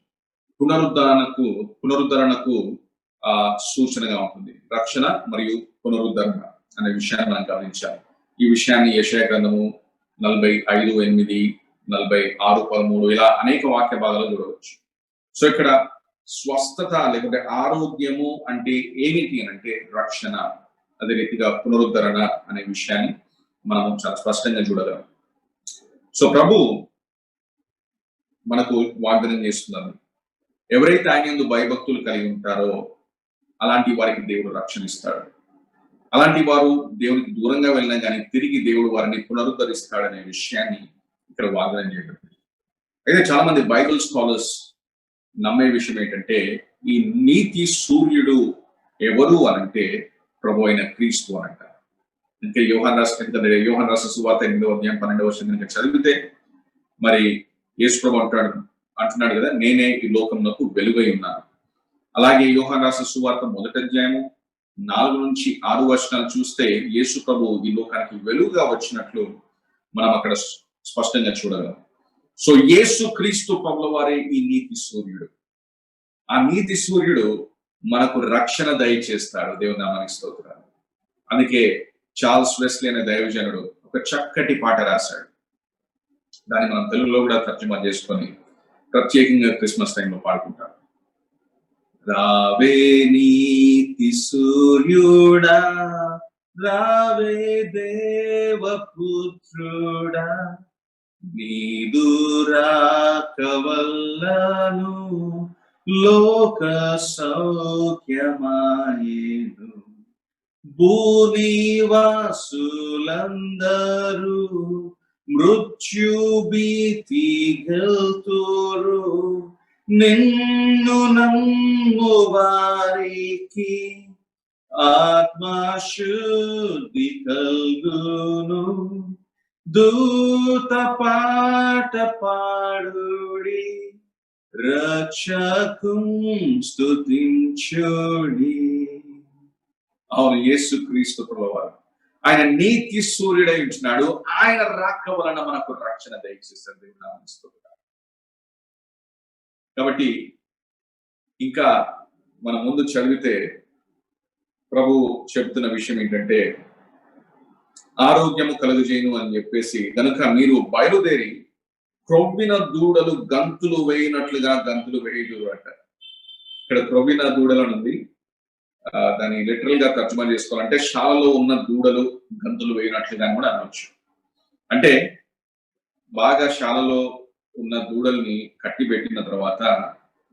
పునరుద్ధరణకు సూచనగా ఉంటుంది. రక్షణ మరియు పునరుద్ధరణ అనే విషయాన్ని మనం గమనించాలి. ఈ విషయాన్ని యెషయా గ్రంథము 45:8, 46:13 ఇలా అనేక వాక్య భాగాలు చూడవచ్చు. సో ఇక్కడ స్వస్థత లేకుంటే ఆరోగ్యము అంటే ఏమిటి అని అంటే రక్షణ, అదే రీతిగా పునరుద్ధరణ అనే విషయాన్ని మనం చాలా స్పష్టంగా చూడగలం. సో ప్రభు మనకు వాగ్దానం చేస్తున్నారు, ఎవరైతే ఆయన యందు భయభక్తులు కలిగి ఉంటారో అలాంటి వారికి దేవుడు రక్షణ ఇస్తాడు. అలాంటి వారు దేవునికి దూరంగా వెళ్ళినా కానీ తిరిగి దేవుడు వారిని పునరుద్ధరిస్తాడనే విషయాన్ని ఇక్కడ వాగ్దానం చేయబడింది. అయితే చాలా మంది బైబిల్ స్కాలర్స్ నమ్మే విషయం ఏంటంటే ఈ నీతి సూర్యుడు ఎవరు అనంటే ప్రభు అయిన క్రీస్తు అనంట. ఇంకా యోహాను రాసిన సువార్త 8వ అధ్యాయం 12వ వచనం చదివితే మరి యేసు ప్రభు అంటున్నాడు కదా, నేనే ఈ లోకమునకు వెలుగై ఉన్నాను. అలాగే యోహాను రాసిన సువార్త 1వ అధ్యాయము 4 నుంచి 6 వచనాలు చూస్తే యేసు ప్రభు ఈ లోకానికి వెలుగుగా వచ్చినట్లు మనం అక్కడ స్పష్టంగా చూడగలం. సో యేసు క్రీస్తు ప్రభుల వారే ఈ నీతి సూర్యుడు. ఆ నీతి సూర్యుడు మనకు రక్షణ దయచేస్తాడు. దేవుని నామానికి స్తోత్రాలు. అందుకే చార్ల్స్ వెస్లీ అనే దైవజనుడు ఒక చక్కటి పాట రాశాడు. దాన్ని మనం తెలుగులో కూడా తర్జుమా చేసుకొని ప్రత్యేకంగా క్రిస్మస్ టైంలో పాడుకుంటాం. రావే నీతి సూర్యుడా, రావే దేవపుత్రుడా, నీదు రాక వల్లను లోక సౌఖ్యమాయేను. భూనివాసులందరూ మృత్యు భీతి గెల్తురు, నిన్ను నమ్ము వారికి ఆత్మశుద్ధి కల్గును. దూత పాట పాడుడి, రక్షకుం స్తుతించుడి. అవును, యేసు క్రీస్తు ప్రభువారు ఆయన నీతి సూర్యుడై ఉంటున్నాడు. ఆయన రాక వలన మనకు రక్షణ దయచేస్తారు. కాబట్టి ఇంకా మనం ముందు చదివితే ప్రభు చెప్తున్న విషయం ఏంటంటే ఆరోగ్యము కలుగజేయును అని చెప్పేసి, కనుక మీరు బయలుదేరి క్రొవ్విన దూడలు గంతులు వేయినట్లుగా గంతులు వేయుదురు అంట. ఇక్కడ క్రొవ్విన దూడలు ఉంది, దాన్ని లిటరల్ గా తర్జుమా చేసుకోవాలంటే శాలలో ఉన్న దూడలు గంతులు వేయినట్లుగా కూడా అనవచ్చు. అంటే బాగా శాలలో ఉన్న దూడల్ని కట్టి పెట్టిన తర్వాత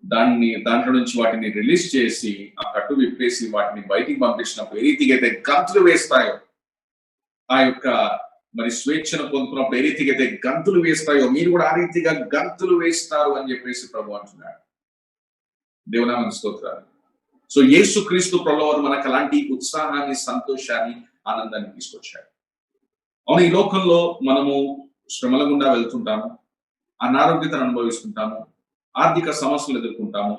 దాంట్లో నుంచి వాటిని రిలీజ్ చేసి ఆ కట్టు విప్పేసి వాటిని బయటికి పంపించినప్పుడు ఏ రీతిగా అయితే గంతులు వేస్తాయో, ఆ యొక్క మరి స్వేచ్ఛను పొందుతున్నప్పుడు ఏ రీతిగా అయితే గంతులు వేస్తాయో మీరు కూడా ఆ రీతిగా గంతులు వేస్తారు అని చెప్పేసి ప్రభు అంటున్నాడు. దేవునామని స్తోత్రాలు. సో యేసు క్రీస్తు ప్రభువారు మనకు అలాంటి ఉత్సాహాన్ని, సంతోషాన్ని, ఆనందాన్ని తీసుకొచ్చాడు. అవును, ఈ లోకంలో మనము శ్రమల గుండా వెళ్తుంటాము, అనారోగ్యతను అనుభవిస్తుంటాము, ఆర్థిక సమస్యలు ఎదుర్కొంటాము,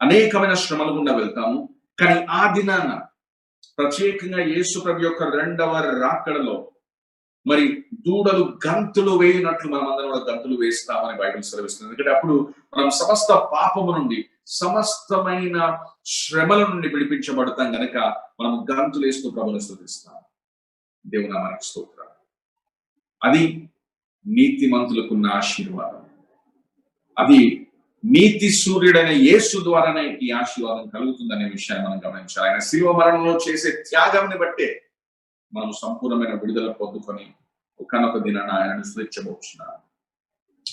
అనేకమైన శ్రమల గుండా వెళ్తాము. కానీ ఆ దినాన ప్రత్యేకంగా యేసు ప్రభు యొక్క 2వ రాకడలో మరి దూడలు గంతులు వేయినట్లు మనం అందరం కూడా గంతులు వేస్తామని బైబిల్ సెలవిస్తుంది. ఎందుకంటే అప్పుడు మనం సమస్త పాపము నుండి, సమస్తమైన శ్రమల నుండి విడిపించబడతాం గనక మనం గంతులు వేస్తూ ప్రభుని స్తుతిస్తాం. దేవుని నామానికి స్తోత్రం. అది నీతిమంతులకున్న ఆశీర్వాదం. అది నీతి సూర్యుడైన యేసు ద్వారానే ఈ ఆశీర్వాదం కలుగుతుందనే విషయాన్ని మనం గమనించాలి. ఆయన శిలువ మరణంలో చేసే త్యాగాన్ని బట్టే మనం సంపూర్ణమైన విడుదల పొందుకొని ఒకనొక దినాన ఆయనను స్తుతించబోతున్నాం.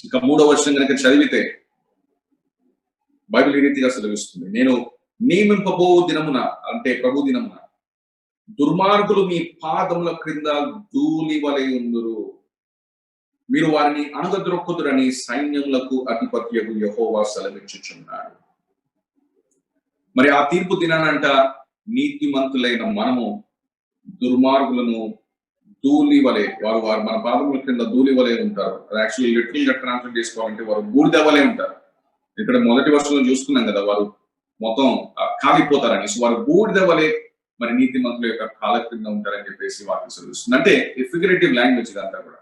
ఇక 3వ వచనం కనుక చదివితే బైబిల్ ఈ రీతిగా సెలవిస్తుంది, నేను నియమింపబో దినమున, అంటే ప్రభు దినమున, దుర్మార్గులు మీ పాదముల క్రింద ధూళి వలె ఉందురు, మీరు వారిని అణగద్రొక్కుదురని సైన్యములకు అధిపత్యకు యెహోవా సెలవిచ్చుచున్నాడు. మరి ఆ తీర్పు దినానంట నీతిమంతులైన మనము దుర్మార్గులను ధూళి వలె, వారు మన పాదముల క్రింద ధూళి వలె ఉంటారు. అది యాక్చువల్లీ లిటరల్ గా ట్రాన్స్లేట్ చేసుకోవాలంటే వారు బూడిద వలె ఉంటారు. ఇక్కడ మొదటి వర్షంలో చూసుకున్నాం కదా, వారు మొత్తం కాలిపోతారని. సో వారు బూడిద వలె మరి నీతిమంతుల యొక్క కాల క్రింద ఉంటారని చెప్పేసి వాక్యం సెలవిస్తుంది. అంటే ఫిగరేటివ్ లాంగ్వేజ్ ఇదంతా కూడా,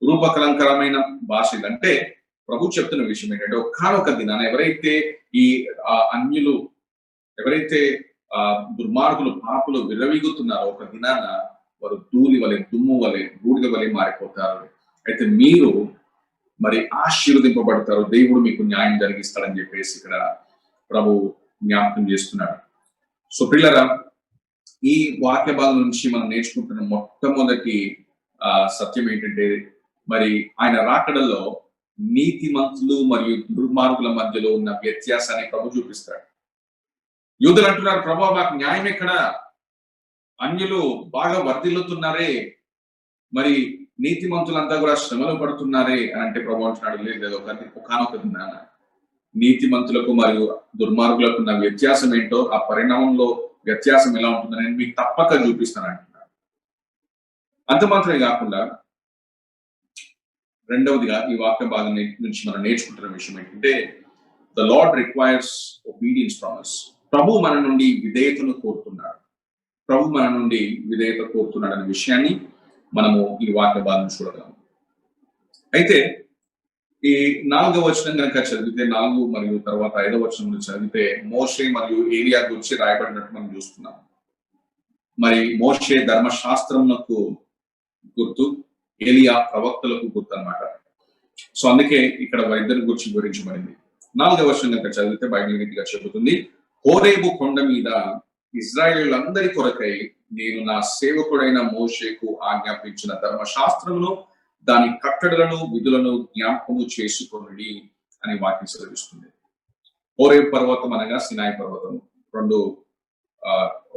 రూపకలంకరమైన భాష ఇదంటే ప్రభు చెప్తున్న విషయం ఏంటంటే, ఒకానొక దినాన ఎవరైతే ఈ అన్యులు, ఎవరైతే దుర్మార్గులు, పాపులు విర్రవీగుతున్నారో, ఒక దినాన వారు ధూళి వలె, దుమ్ము వలె, బూడిద వలె మారిపోతారు. అయితే మీరు మరి ఆశీర్వదింపబడతారు, దేవుడు మీకు న్యాయం జరిగిస్తాడని చెప్పేసి ఇక్కడ ప్రభు జ్ఞాపకం చేస్తున్నాడు. సో పిల్లరా, ఈ వాక్య భాగం నుంచి మనం నేర్చుకుంటున్న మొట్టమొదటి సత్యం ఏంటంటే, మరి ఆయన రాకడలో నీతిమంతులు మరియు దుర్మార్గుల మధ్యలో ఉన్న వ్యత్యాసాన్ని ప్రభు చూపిస్తాడు. యూదులు అంటున్నారు, ప్రభు మాకు న్యాయం ఎక్కడ, అన్యులు బాగా వర్ధిల్లుతున్నారే, మరి నీతిమంతులంతా కూడా శ్రమలు పడుతున్నారే అని అంటే ప్రభు అంటున్నాడు, లేదు ఒకనొక దినాన నీతిమంతులకు మరియు దుర్మార్గులకు ఉన్న వ్యత్యాసం ఏంటో, ఆ పరిణామంలో వ్యత్యాసం ఎలా ఉంటుందని మీకు తప్పక చూపిస్తాను అంటున్నాడు. అంత మాత్రమే కాకుండా రెండవదిగా ఈ వాక్య భాగం నుంచి మనం నేర్చుకుంటున్న విషయం ఏంటంటే, the lord requires obedience from us. ప్రభు మన నుండి విధేయతను కోరుతున్నాడు. ప్రభు మన నుండి విధేయత కోరుతున్నాడు అనే విషయాన్ని మనము ఈ వాక్య భాగం చూడగలం. అయితే ఈ 4వ వచనం కనుక చదివితే, 4 మరియు తర్వాత 5వ వచనం చదివితే మోషే మరియు ఏలియా గురించి రాయబడినట్టు మనం చూస్తున్నాం. మరి మోషే ధర్మశాస్త్రమునకు గుర్తు, ఏలియా ప్రవక్తలకు గుర్తు అన్నమాట. సో అందుకే ఇక్కడ వారిద్దరి గురించి వివరించబడింది. 4వ వచనం కనుక చదివితే బైబిల్ రీతిగా చెబుతుంది, హోరేబు కొండ మీద ఇశ్రాయేలులందరి కొరకై నేను నా సేవకుడైన మోషేకు ఆజ్ఞాపించిన ధర్మశాస్త్రమును, దాని కట్టడలను, విధులను జ్ఞాపకము చేసుకొనుడి అని వాక్యం సెలవిస్తుంది. హోరేబు పర్వతం అనగా సినాయి పర్వతం, రెండు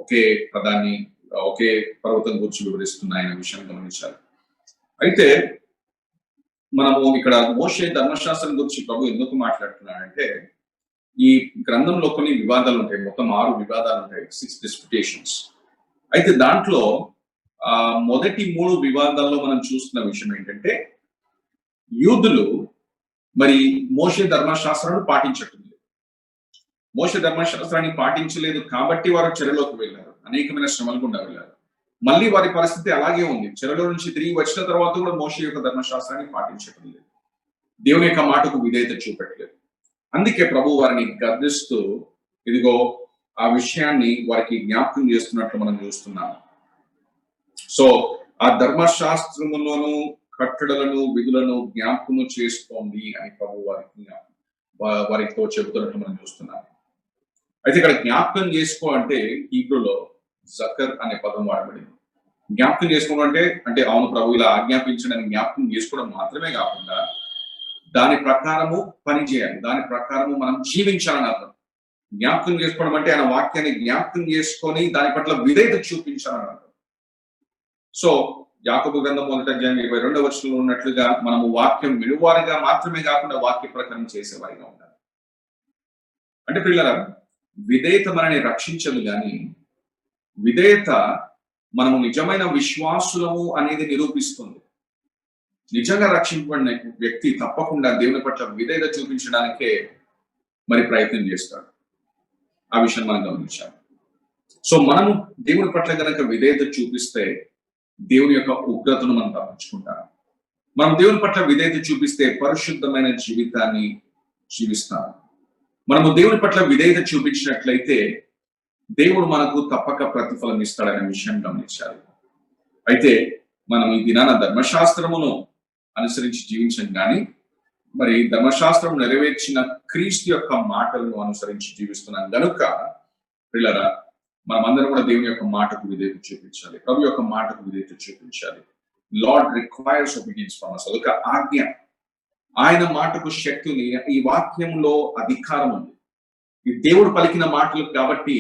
ఒకే పదాన్ని, ఒకే పర్వతం గురించి వివరిస్తున్నాయన్న విషయం గమనించాలి. అయితే మనము ఇక్కడ మోషే ధర్మశాస్త్రం గురించి ప్రభు ఎందుకు మాట్లాడుతున్నాడంటే, ఈ గ్రంథంలో కొన్ని వివాదాలు ఉంటాయి, మొత్తం 6 వివాదాలు ఉంటాయి, 6 డిస్ప్యూటేషన్స్. అయితే దాంట్లో మొదటి 3 వివాదాల్లో మనం చూస్తున్న విషయం ఏంటంటే, యూదులు మరి మోషే ధర్మశాస్త్రాన్ని పాటించట్లేదు. మోషే ధర్మశాస్త్రాన్ని పాటించలేదు కాబట్టి వారు చెరలోకి వెళ్ళారు, అనేకమైన శ్రమలు గుండా వెళ్ళారు. మళ్ళీ వారి పరిస్థితి అలాగే ఉంది. చెరలో నుంచి తిరిగి వచ్చిన తర్వాత కూడా మోషే యొక్క ధర్మశాస్త్రాన్ని పాటించడం లేదు, దేవుని యొక్క మాటకు విధేయత చూపెట్టలేదు. అందుకే ప్రభు వారిని గర్దిస్తూ ఇదిగో ఆ విషయాన్ని వారికి జ్ఞాపకం చేస్తున్నట్లు మనం చూస్తున్నాము. సో ఆ ధర్మశాస్త్రములను, కట్టడలను, విధులను జ్ఞాపకము చేసుకోండి అని ప్రభు వారితో చెబుతున్నట్లు మనం చూస్తున్నాము. అయితే ఇక్కడ జ్ఞాపకం చేసుకో అంటే హీబ్రూలో జకర్ అనే పదం వాడబడింది. జ్ఞాపకం చేసుకోవడం అంటే అవును ప్రభు ఇలా ఆజ్ఞాపించడానికి జ్ఞాపకం చేసుకోవడం మాత్రమే కాకుండా దాని ప్రకారము పని చేయాలి, దాని ప్రకారము మనం జీవించాలని అర్థం. జ్ఞాపకం చేసుకోవడం అంటే ఆయన వాక్యాన్ని జ్ఞాపకం చేసుకొని దాని పట్ల విధేయత చూపించాలని అర్థం. సో యాకోబు గ్రంథం 1వ అధ్యాయం 22వ వచనంలో ఉన్నట్లుగా మనము వాక్యం వినువారిగా మాత్రమే కాకుండా వాక్య ప్రకారం చేసేవారిగా ఉండాలి. అంటే పిల్లల విధేయత మనని రక్షించదు, కానీ విధేయత మనము నిజమైన విశ్వాసులము అనేది నిరూపిస్తుంది. నిజంగా రక్షింపబడిన వ్యక్తి తప్పకుండా దేవుని పట్ల విధేయత చూపించడానికే మరి ప్రయత్నం చేస్తాడు. ఆ విషయం మనం గమనించాలి. సో మనము దేవుని పట్ల కనుక విధేయత చూపిస్తే దేవుని యొక్క ఉగ్రతను మనం తప్పించుకుంటాం. మనం దేవుని పట్ల విధేయత చూపిస్తే పరిశుద్ధమైన జీవితాన్ని జీవిస్తాం. మనము దేవుని పట్ల విధేయత చూపించినట్లయితే దేవుడు మనకు తప్పక ప్రతిఫలం ఇస్తాడనే విషయం గమనించాలి. అయితే మనం ఈ దినాన ధర్మశాస్త్రమును అనుసరించి జీవించం, కానీ మరి ధర్మశాస్త్రం నెరవేర్చిన క్రీస్తు యొక్క మాటలను అనుసరించి జీవిస్తున్నాం గనుక పిల్లరా, మనమందరం కూడా దేవుని యొక్క మాటకు విధేయత చూపించాలి, ప్రభు యొక్క మాటకు విధేయత చూపించాలి. Lord requires obedience from us. అదొక ఆజ్ఞ. ఆయన మాటకు శక్తి ఉంది. ఈ వాక్యంలో అధికారం ఉంది. ఈ దేవుడు పలికిన మాటలు కాబట్టి,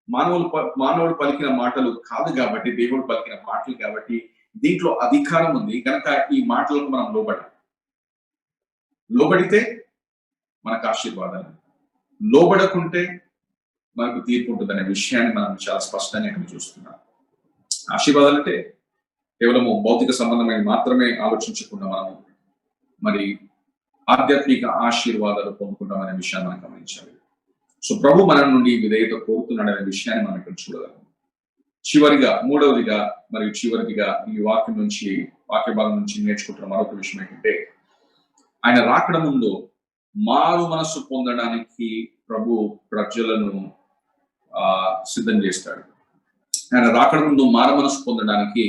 మానవుడు పలికిన మాటలు కాదు కాబట్టి, దేవుడు పలికిన మాటలు కాబట్టి దీంట్లో అధికారం ఉంది. కనుక ఈ మాటలకు మనం లోబడితే మనకు ఆశీర్వాదాలు, లోబడకుంటే మనకు తీర్పు ఉంటుంది అనే విషయాన్ని మనం చాలా స్పష్టంగా ఇక్కడ చూస్తున్నాం. ఆశీర్వాదాలు అంటే కేవలము భౌతిక సంబంధమైన మాత్రమే ఆలోచించకుండా మనము మరి ఆధ్యాత్మిక ఆశీర్వాదాలు పొందుకుంటామనే విషయాన్ని మనం గమనించాలి. సో ప్రభు మన నుండి విధేయత కోరుతున్నాడనే విషయాన్ని మనం ఇక్కడ చూడగలం. చివరిగా, మూడవదిగా మరియు చివరిగా ఈ వాక్య భాగం నుంచి నేర్చుకుంటున్న మరొక విషయం ఏంటంటే, ఆయన రాకడ ముందు మారు మనస్సు పొందడానికి ప్రభు ప్రజలను సిద్ధం చేస్తాడు. ఆయన రాకడ ముందు మారు మనస్సు పొందడానికి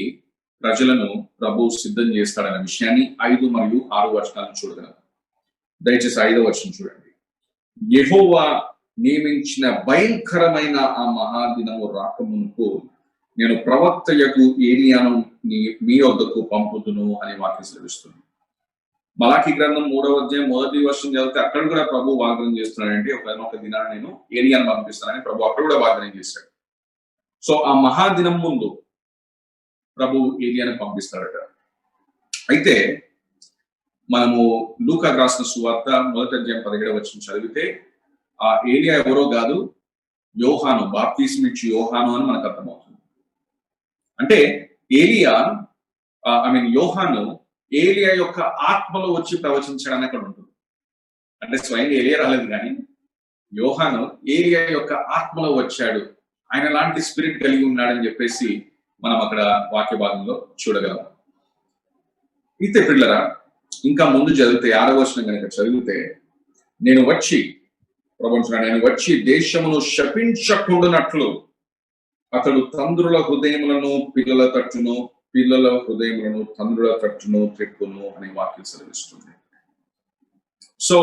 ప్రజలను ప్రభు సిద్ధం చేస్తాడనే విషయాన్ని 5 మరియు 6 వచనాలను చూడగలం. దయచేసి 5వ వచనం చూడండి. యెహోవా నియమించిన భయంకరమైన ఆ మహాదినము రాకమునుపు నేను ప్రవక్తయగు ఏలియాను మీ వద్దకు పంపుతును అనే వాక్యం సెలవిస్తుంది. మలాకి గ్రంథం 3వ అధ్యాయం 1వ వచనం చదివితే అక్కడ కూడా ప్రభు వాగ్దానం చేస్తున్నాడంటే, ఒక దినాన్ని నేను ఏలియాను పంపిస్తానని ప్రభు అక్కడ కూడా వాగ్దానం చేశాడు. సో ఆ మహాదినం ముందు ప్రభు ఏలియాను పంపిస్తాడట. అయితే మనము లూకా రాసిన సువార్త 1వ అధ్యాయం 17వ వచనం చదివితే ఆ ఏలియా ఎవరో కాదు, యోహాను, బాప్తిస్మం ఇచ్చి యోహాను అని మనకు అర్థమవుతుంది. అంటే యోహాను ఏలియా యొక్క ఆత్మలో వచ్చి ప్రవచించడానికి అక్కడ ఉంటుంది. అంటే స్వయంగా ఏలియా రాలేదు, కానీ యోహాను ఏలియా యొక్క ఆత్మలో వచ్చాడు, ఆయన లాంటి స్పిరిట్ కలిగి ఉన్నాడని చెప్పేసి మనం అక్కడ వాక్య భాగంలో చూడగలం. అయితే పిల్లరా, ఇంకా ముందు చదివితే 6వ వచనం కనుక చదివితే, నేను వచ్చి దేశమును శపించకుండానట్లు అతడు తండ్రుల హృదయములను పిల్లల తట్టును, పిల్లల హృదయములను తండ్రుల తట్టును త్రిప్పును అనే వాక్యం సెలవిస్తుంది. సో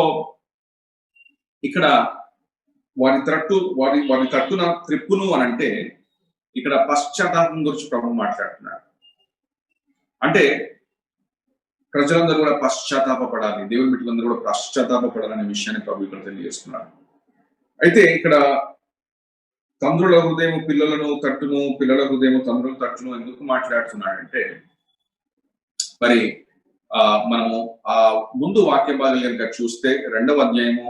ఇక్కడ వారి తట్టున త్రిప్పును అని అంటే, ఇక్కడ పశ్చాత్తాపం గురించి ప్రభు మాట్లాడుతున్నాడు. అంటే ప్రజలందరూ కూడా పశ్చాత్తాపడాలి, దేవుని బిడ్డలందరూ కూడా పశ్చాత్తాపడాలనే విషయాన్ని ప్రభు ఇక్కడ తెలియజేస్తున్నాడు. అయితే ఇక్కడ తండ్రుల హృదయం పిల్లలను తట్టును, పిల్లల హృదయం తండ్రులు తట్టును ఎందుకు మాట్లాడుతున్నాడంటే, మరి మనము ఆ ముందు వాక్య భాగం కనుక చూస్తే 2వ అధ్యాయము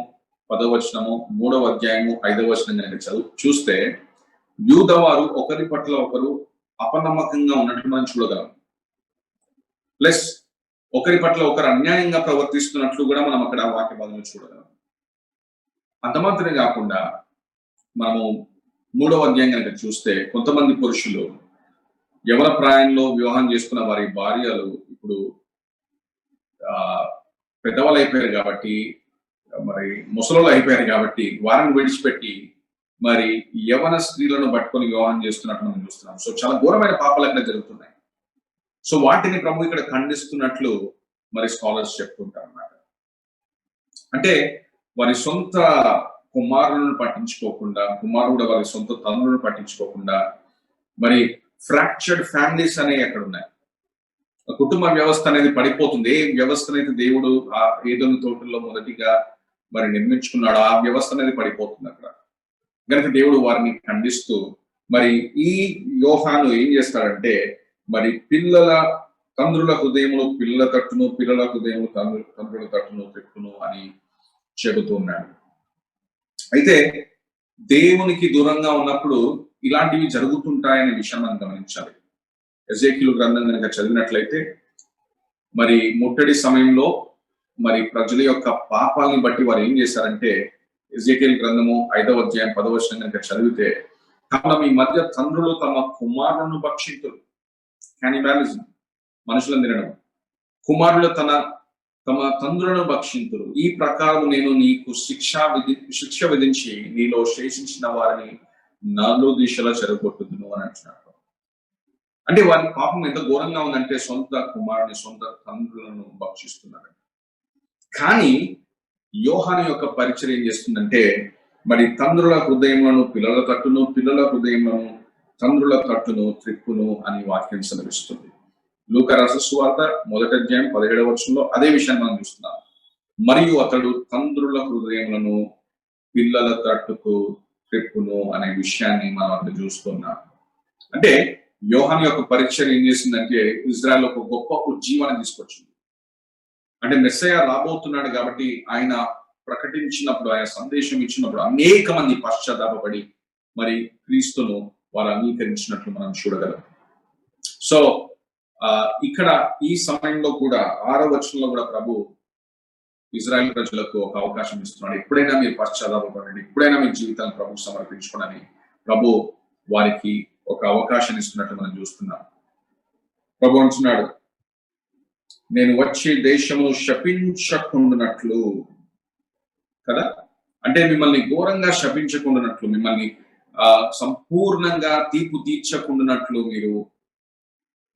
10వ వచనము, 3వ అధ్యాయము 5వ వచనం కనుక చూస్తే యూదవారు ఒకరి పట్ల ఒకరు అపనమ్మకంగా ఉన్నట్టు మనం చూడగలం. ప్లస్ ఒకరి పట్ల ఒకరు అన్యాయంగా ప్రవర్తిస్తున్నట్లు కూడా మనం అక్కడ వాక్య భాగంలో చూడగలం. అంత మాత్రమే కాకుండా మనము 3వ అధ్యాయం కనుక చూస్తే కొంతమంది పురుషులు యవన ప్రాయంలో వివాహం చేసుకున్న వారి భార్యలు ఇప్పుడు పెద్దవాళ్ళు అయిపోయారు కాబట్టి, మరి ముసలోళ్ళు అయిపోయారు కాబట్టి వారిని విడిచిపెట్టి మరి యవన స్త్రీలను పట్టుకొని వివాహం చేస్తున్నట్టు మనం చూస్తున్నాం. సో చాలా ఘోరమైన పాపాలు అక్కడ జరుగుతున్నాయి. సో వాటిని ప్రభు ఇక్కడ ఖండిస్తున్నట్లు మరి స్కాలర్స్ చెప్తుంటారు అన్నమాట. అంటే వారి సొంత కుమారులను పట్టించుకోకుండా, కుమారుడు వారి సొంత తండ్రులను పట్టించుకోకుండా, మరి ఫ్రాక్చర్డ్ ఫ్యామిలీస్ అనేవి అక్కడ ఉన్నాయి. కుటుంబ వ్యవస్థ అనేది పడిపోతుంది. ఏ వ్యవస్థనైతే దేవుడు ఆ ఏదోని తోటల్లో మొదటిగా మరి నిర్మించుకున్నాడు, ఆ వ్యవస్థ అనేది పడిపోతుంది అక్కడ. కనుక దేవుడు వారిని ఖండిస్తూ మరి ఈ యోహాను ఏం చేస్తాడంటే, మరి తండ్రుల హృదయములు పిల్లల తట్టును, పిల్లల హృదయము తండ్రుల తట్టును తిప్పును అని చెబుతూ ఉన్నాడు. అయితే దేవునికి దూరంగా ఉన్నప్పుడు ఇలాంటివి జరుగుతుంటాయనే విషయం మనం గమనించాలి. ఎజేకీలు గ్రంథం కనుక చదివినట్లయితే, మరి ముట్టడి సమయంలో మరి ప్రజల యొక్క పాపాలని బట్టి వారు ఏం చేశారంటే, ఎజేకీలు గ్రంథము 5వ అధ్యాయం 10వ వచనం కనుక చదివితే, కావున మీ మధ్య తండ్రులు తమ కుమారులను భక్షింతురు, కానిబాలిజం, మనుషులను తినడం, కుమారులు తమ తండ్రులను భక్షింతురు, ఈ ప్రకారం నేను నీకు శిక్ష విధించి నీలో శేషించిన వారిని 4 దిశలా చెరగొట్టుదును అని అంటున్నాడు. అంటే వారి పాపం ఎంత ఘోరంగా ఉందంటే, సొంత కుమారుని సొంత తండ్రులను భక్షిస్తున్నారు. కానీ యోహాను యొక్క పరిచయం ఏం చేస్తుందంటే, మరి తండ్రుల హృదయములను పిల్లల తట్టును, పిల్లల హృదయములను తండ్రుల తట్టును త్రిప్పును అని వాక్యం సెలవిస్తుంది. లూకా రాసిన సువార్త 1వ అధ్యాయం 17వ వచనంలో అదే విషయాన్ని మనం చూస్తున్నాం. మరియు అతడు తండ్రుల హృదయములను పిల్లల తట్టుకు త్రిప్పును అనే విషయాన్ని మనం అక్కడ చూస్తున్నాం. అంటే యోహాను యొక్క పరిచయం ఏం చేసిందంటే ఇజ్రాయెల్ ఒక గొప్ప ఉజ్జీవాన్ని తీసుకొచ్చింది. అంటే మెస్సయ్య రాబోతున్నాడు కాబట్టి ఆయన ప్రకటించినప్పుడు, ఆయన సందేశం ఇచ్చినప్పుడు అనేక మంది పశ్చాత్తాపపడి మరి క్రీస్తును వారు అంగీకరించినట్లు మనం చూడగలం. సో ఇక్కడ ఈ సమయంలో కూడా 6వ వచనంలో కూడా ప్రభు ఇజ్రాయెల్ ప్రజలకు ఒక అవకాశం ఇస్తున్నాడు. ఎప్పుడైనా మీరు పశ్చాత్తాపపడండి, ఎప్పుడైనా మీ జీవితాన్ని ప్రభుకు సమర్పించుకోనని ప్రభు వారికి ఒక అవకాశం ఇస్తున్నట్లు మనం చూస్తున్నాం. ప్రభు అంటున్నాడు, నేను వచ్చే దేశమును శపించకుండానట్లు కదా, అంటే మిమ్మల్ని ఘోరంగా శపించకుండానట్లు, మిమ్మల్ని సంపూర్ణంగా తీర్పు తీర్చకుండానట్లు మీరు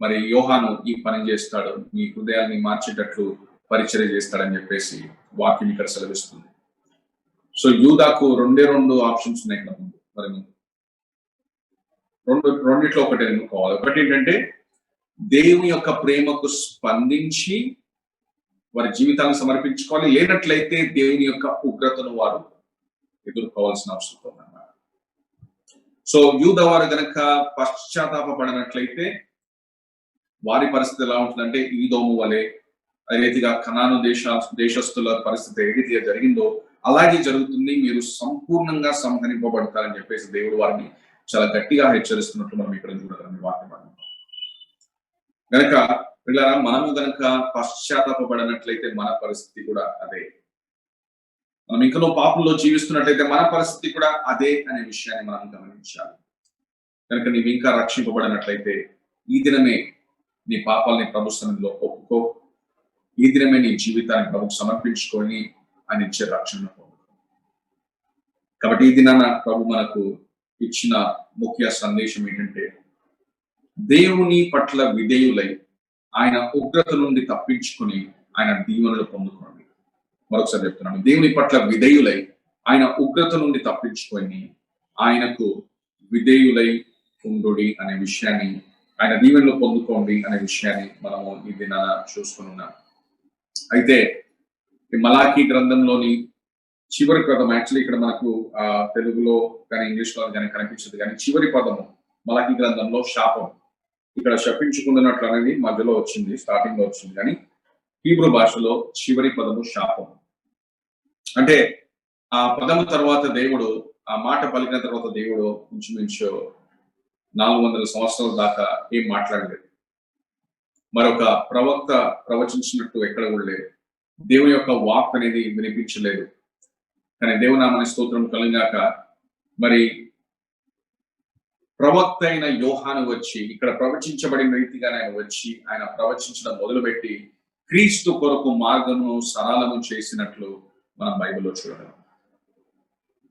మరి యోహాను ఈ పని చేస్తాడు, మీ హృదయాన్ని మార్చేటట్లు పరిచర్య చేస్తాడని చెప్పేసి వాక్యం ఇక్కడ సెలవిస్తుంది. సో యూదాకు రెండు ఆప్షన్స్ ఉన్నాయి ఇక్కడ ముందు. మరి రెండిట్లో ఒకటి ఎన్నుకోవాలి. ఒకటి ఏంటంటే దేవుని యొక్క ప్రేమకు స్పందించి వారి జీవితాలను సమర్పించుకోవాలి, లేనట్లయితే దేవుని యొక్క ఉగ్రతను వారు ఎదుర్కోవాల్సిన అవసరం ఉందన్నమాట. సో యూదా వారు గనక పశ్చాత్తాపడినట్లయితే వారి పరిస్థితి ఎలా ఉంటుందంటే ఈదోము వలె, అదే రీతిగా కనాను దేశస్తుల పరిస్థితి ఏ రీతిగా జరిగిందో అలాగే జరుగుతుంది, మీరు సంపూర్ణంగా సంహరింపబడతారని చెప్పేసి దేవుడు వారిని చాలా గట్టిగా హెచ్చరిస్తున్నట్లు మనం ఇక్కడ చూడగలం వాక్యం. గనక పిల్లరా, మనము గనక పశ్చాత్తాపబడినట్లయితే మన పరిస్థితి కూడా అదే. మనం ఇంకనో పాపంలో జీవిస్తున్నట్లయితే మన పరిస్థితి కూడా అదే అనే విషయాన్ని మనం గమనించాలి. కనుక నీవు ఇంకా రక్షింపబడినట్లయితే ఈ దినమే నీ పాపాలని ప్రభు సన్నిధిలో ఒప్పుకో, ఈ దినమే నీ జీవితాన్ని ప్రభుకు సమర్పించుకొని ఆయన ఇచ్చే రక్షణను పొందుకో. కాబట్టి ఈ దినాన ప్రభు మనకు ఇచ్చిన ముఖ్య సందేశం ఏంటంటే దేవుని పట్ల విధేయులై ఆయన ఉగ్రత నుండి తప్పించుకొని ఆయన దీవెనలు పొందుకోండి. మరొకసారి చెప్తున్నాను, దేవుని పట్ల విధేయులై ఆయన ఉగ్రత నుండి తప్పించుకొని ఆయనకు విధేయులై ఉండుడి అనే విషయాన్ని, ఆయన దీవెనలు పొందుకోండి అనే విషయాన్ని మనము ఈ దినాన చూసుకుని ఉన్నాం. అయితే మలాకీ గ్రంథంలోని చివరి పదం, యాక్చువల్లీ ఇక్కడ మనకు తెలుగులో కానీ ఇంగ్లీష్ లో కానీ కనిపించదు, కానీ చివరి పదము మలాకీ గ్రంథంలో శాపం. ఇక్కడ శపించుకున్నట్లు అనేది మధ్యలో వచ్చింది, స్టార్టింగ్ లో వచ్చింది, కానీ హీబ్రూ భాషలో చివరి పదము శాపం. అంటే ఆ పదము తర్వాత దేవుడు, ఆ మాట పలికిన తర్వాత దేవుడు ఇంచుమించు 400 సంవత్సరాల దాకా ఏం మాట్లాడలేదు. మరొక ప్రవక్త ప్రవచించినట్టు ఎక్కడ కూడా లేదు. దేవుని యొక్క వాక్ అనేది వినిపించలేదు. కానీ దేవునామని స్తోత్రం కలిగాక మరి ప్రవక్త అయిన యోహాను వచ్చి ఇక్కడ ప్రవచించబడిన రీతిగా ఆయన వచ్చి ఆయన ప్రవచించడం మొదలుపెట్టి క్రీస్తు కొరకు మార్గమును సరళము చేసినట్లు మనం బైబిల్లో చూడగలం.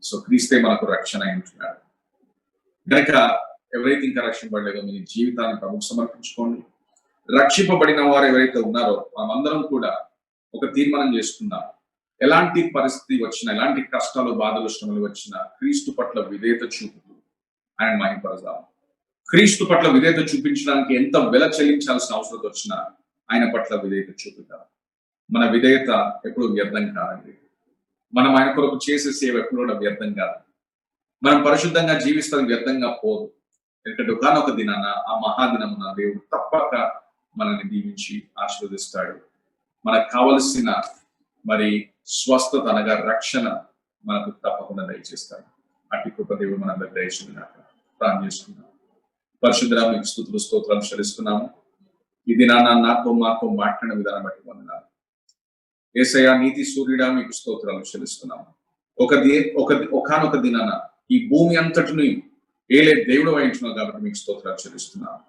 సో క్రీస్తే మనకు రక్షణ అయి ఉంటున్నాడు. కనుక ఎవరైతే ఇంకా రక్షింపబడలేదో మీ జీవితాన్ని ప్రభుకు సమర్పించుకోండి. రక్షింపబడిన వారు ఎవరైతే ఉన్నారో మనమందరం కూడా ఒక తీర్మానం చేసుకున్నాం, ఎలాంటి పరిస్థితి వచ్చినా, ఎలాంటి కష్టాలు బాధలు శ్రమలు వచ్చినా క్రీస్తు పట్ల విధేయత చూపుతూ ఆయన మహిమపరచాలి. క్రీస్తు పట్ల విధేయత చూపించడానికి ఎంత వెల చెల్లించాల్సిన అవసరం వచ్చినా ఆయన పట్ల విధేయత చూపుతాం. మన విధేయత ఎప్పుడు వ్యర్థం కాదండి. మనం ఆయన కొరకు చేసే సేవ ఎప్పుడు కూడా వ్యర్థం కాదు. మనం పరిశుద్ధంగా జీవిస్తాం, వ్యర్థంగా పోదు. ఎందుకంటే ఒకనొక దినాన, ఆ మహాదినమున దేవుడు తప్పక మనల్ని దీవించి ఆశీర్వదిస్తాడు. మనకు కావలసిన మరి స్వస్థత అనగా రక్షణ మనకు తప్పకుండా దయచేస్తాడు. అట్టి కృప దేవుడు మన అందరికి దయచేస్తున్నాక ప్రార్థన చేసుకున్నాం. పరిశుద్ధ మీకు స్తుతులు స్తోత్రాలు చెల్లిస్తున్నాము. ఇది నాతో మాతో మాట్లాడిన విధానం బట్టి వందనాలు. యేసయ్య నీతి సూర్యుడా మీకు స్తోత్రాలు చెల్లిస్తున్నాము. ఒకనొక దినాన ఈ భూమి అంతటిని ఏలే దేవుడు వహించున్నావు కాబట్టి మీకు స్తోత్రాలు చెల్లిస్తున్నాము.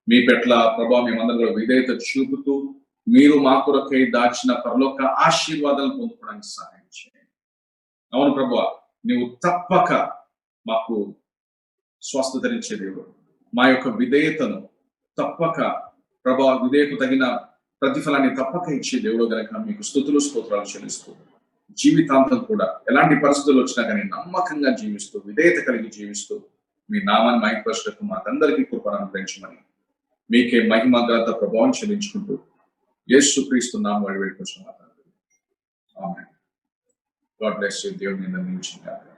మీ పట్ల ప్రభావం మేమందరం కూడా విధేయత చూపుతూ మీరు మా కొరకై దాచిన పరలోక ఆశీర్వాదాలు పొందుకోవడానికి సహాయం చేయండి. అవును ప్రభువా, నీవు తప్పక మాకు స్వస్థతనిచ్చే దేవుడు. మా యొక్క విధేయతను తప్పక ప్రభా, విధేయకు తగిన ప్రతిఫలాన్ని తప్పక ఇచ్చే దేవుడు గనక మీకు స్తుతులు స్తోత్రాలు చెల్లిస్తూ జీవితాంతం కూడా ఎలాంటి పరిస్థితులు వచ్చినా కానీ నమ్మకంగా జీవిస్తూ విధేయత కలిగి జీవిస్తూ మీ నామాన్ని మహిమపరచుటకు మాకందరికీ కృపను అనుగ్రహించమని మీకే మహిమ ఘనత ప్రభావం చెల్లించుకుంటూ యేసుక్రీస్తు నామములో వేడుకొంచున్నాము. ఆమేన్. God bless you. దేవుని నిందించుగాక.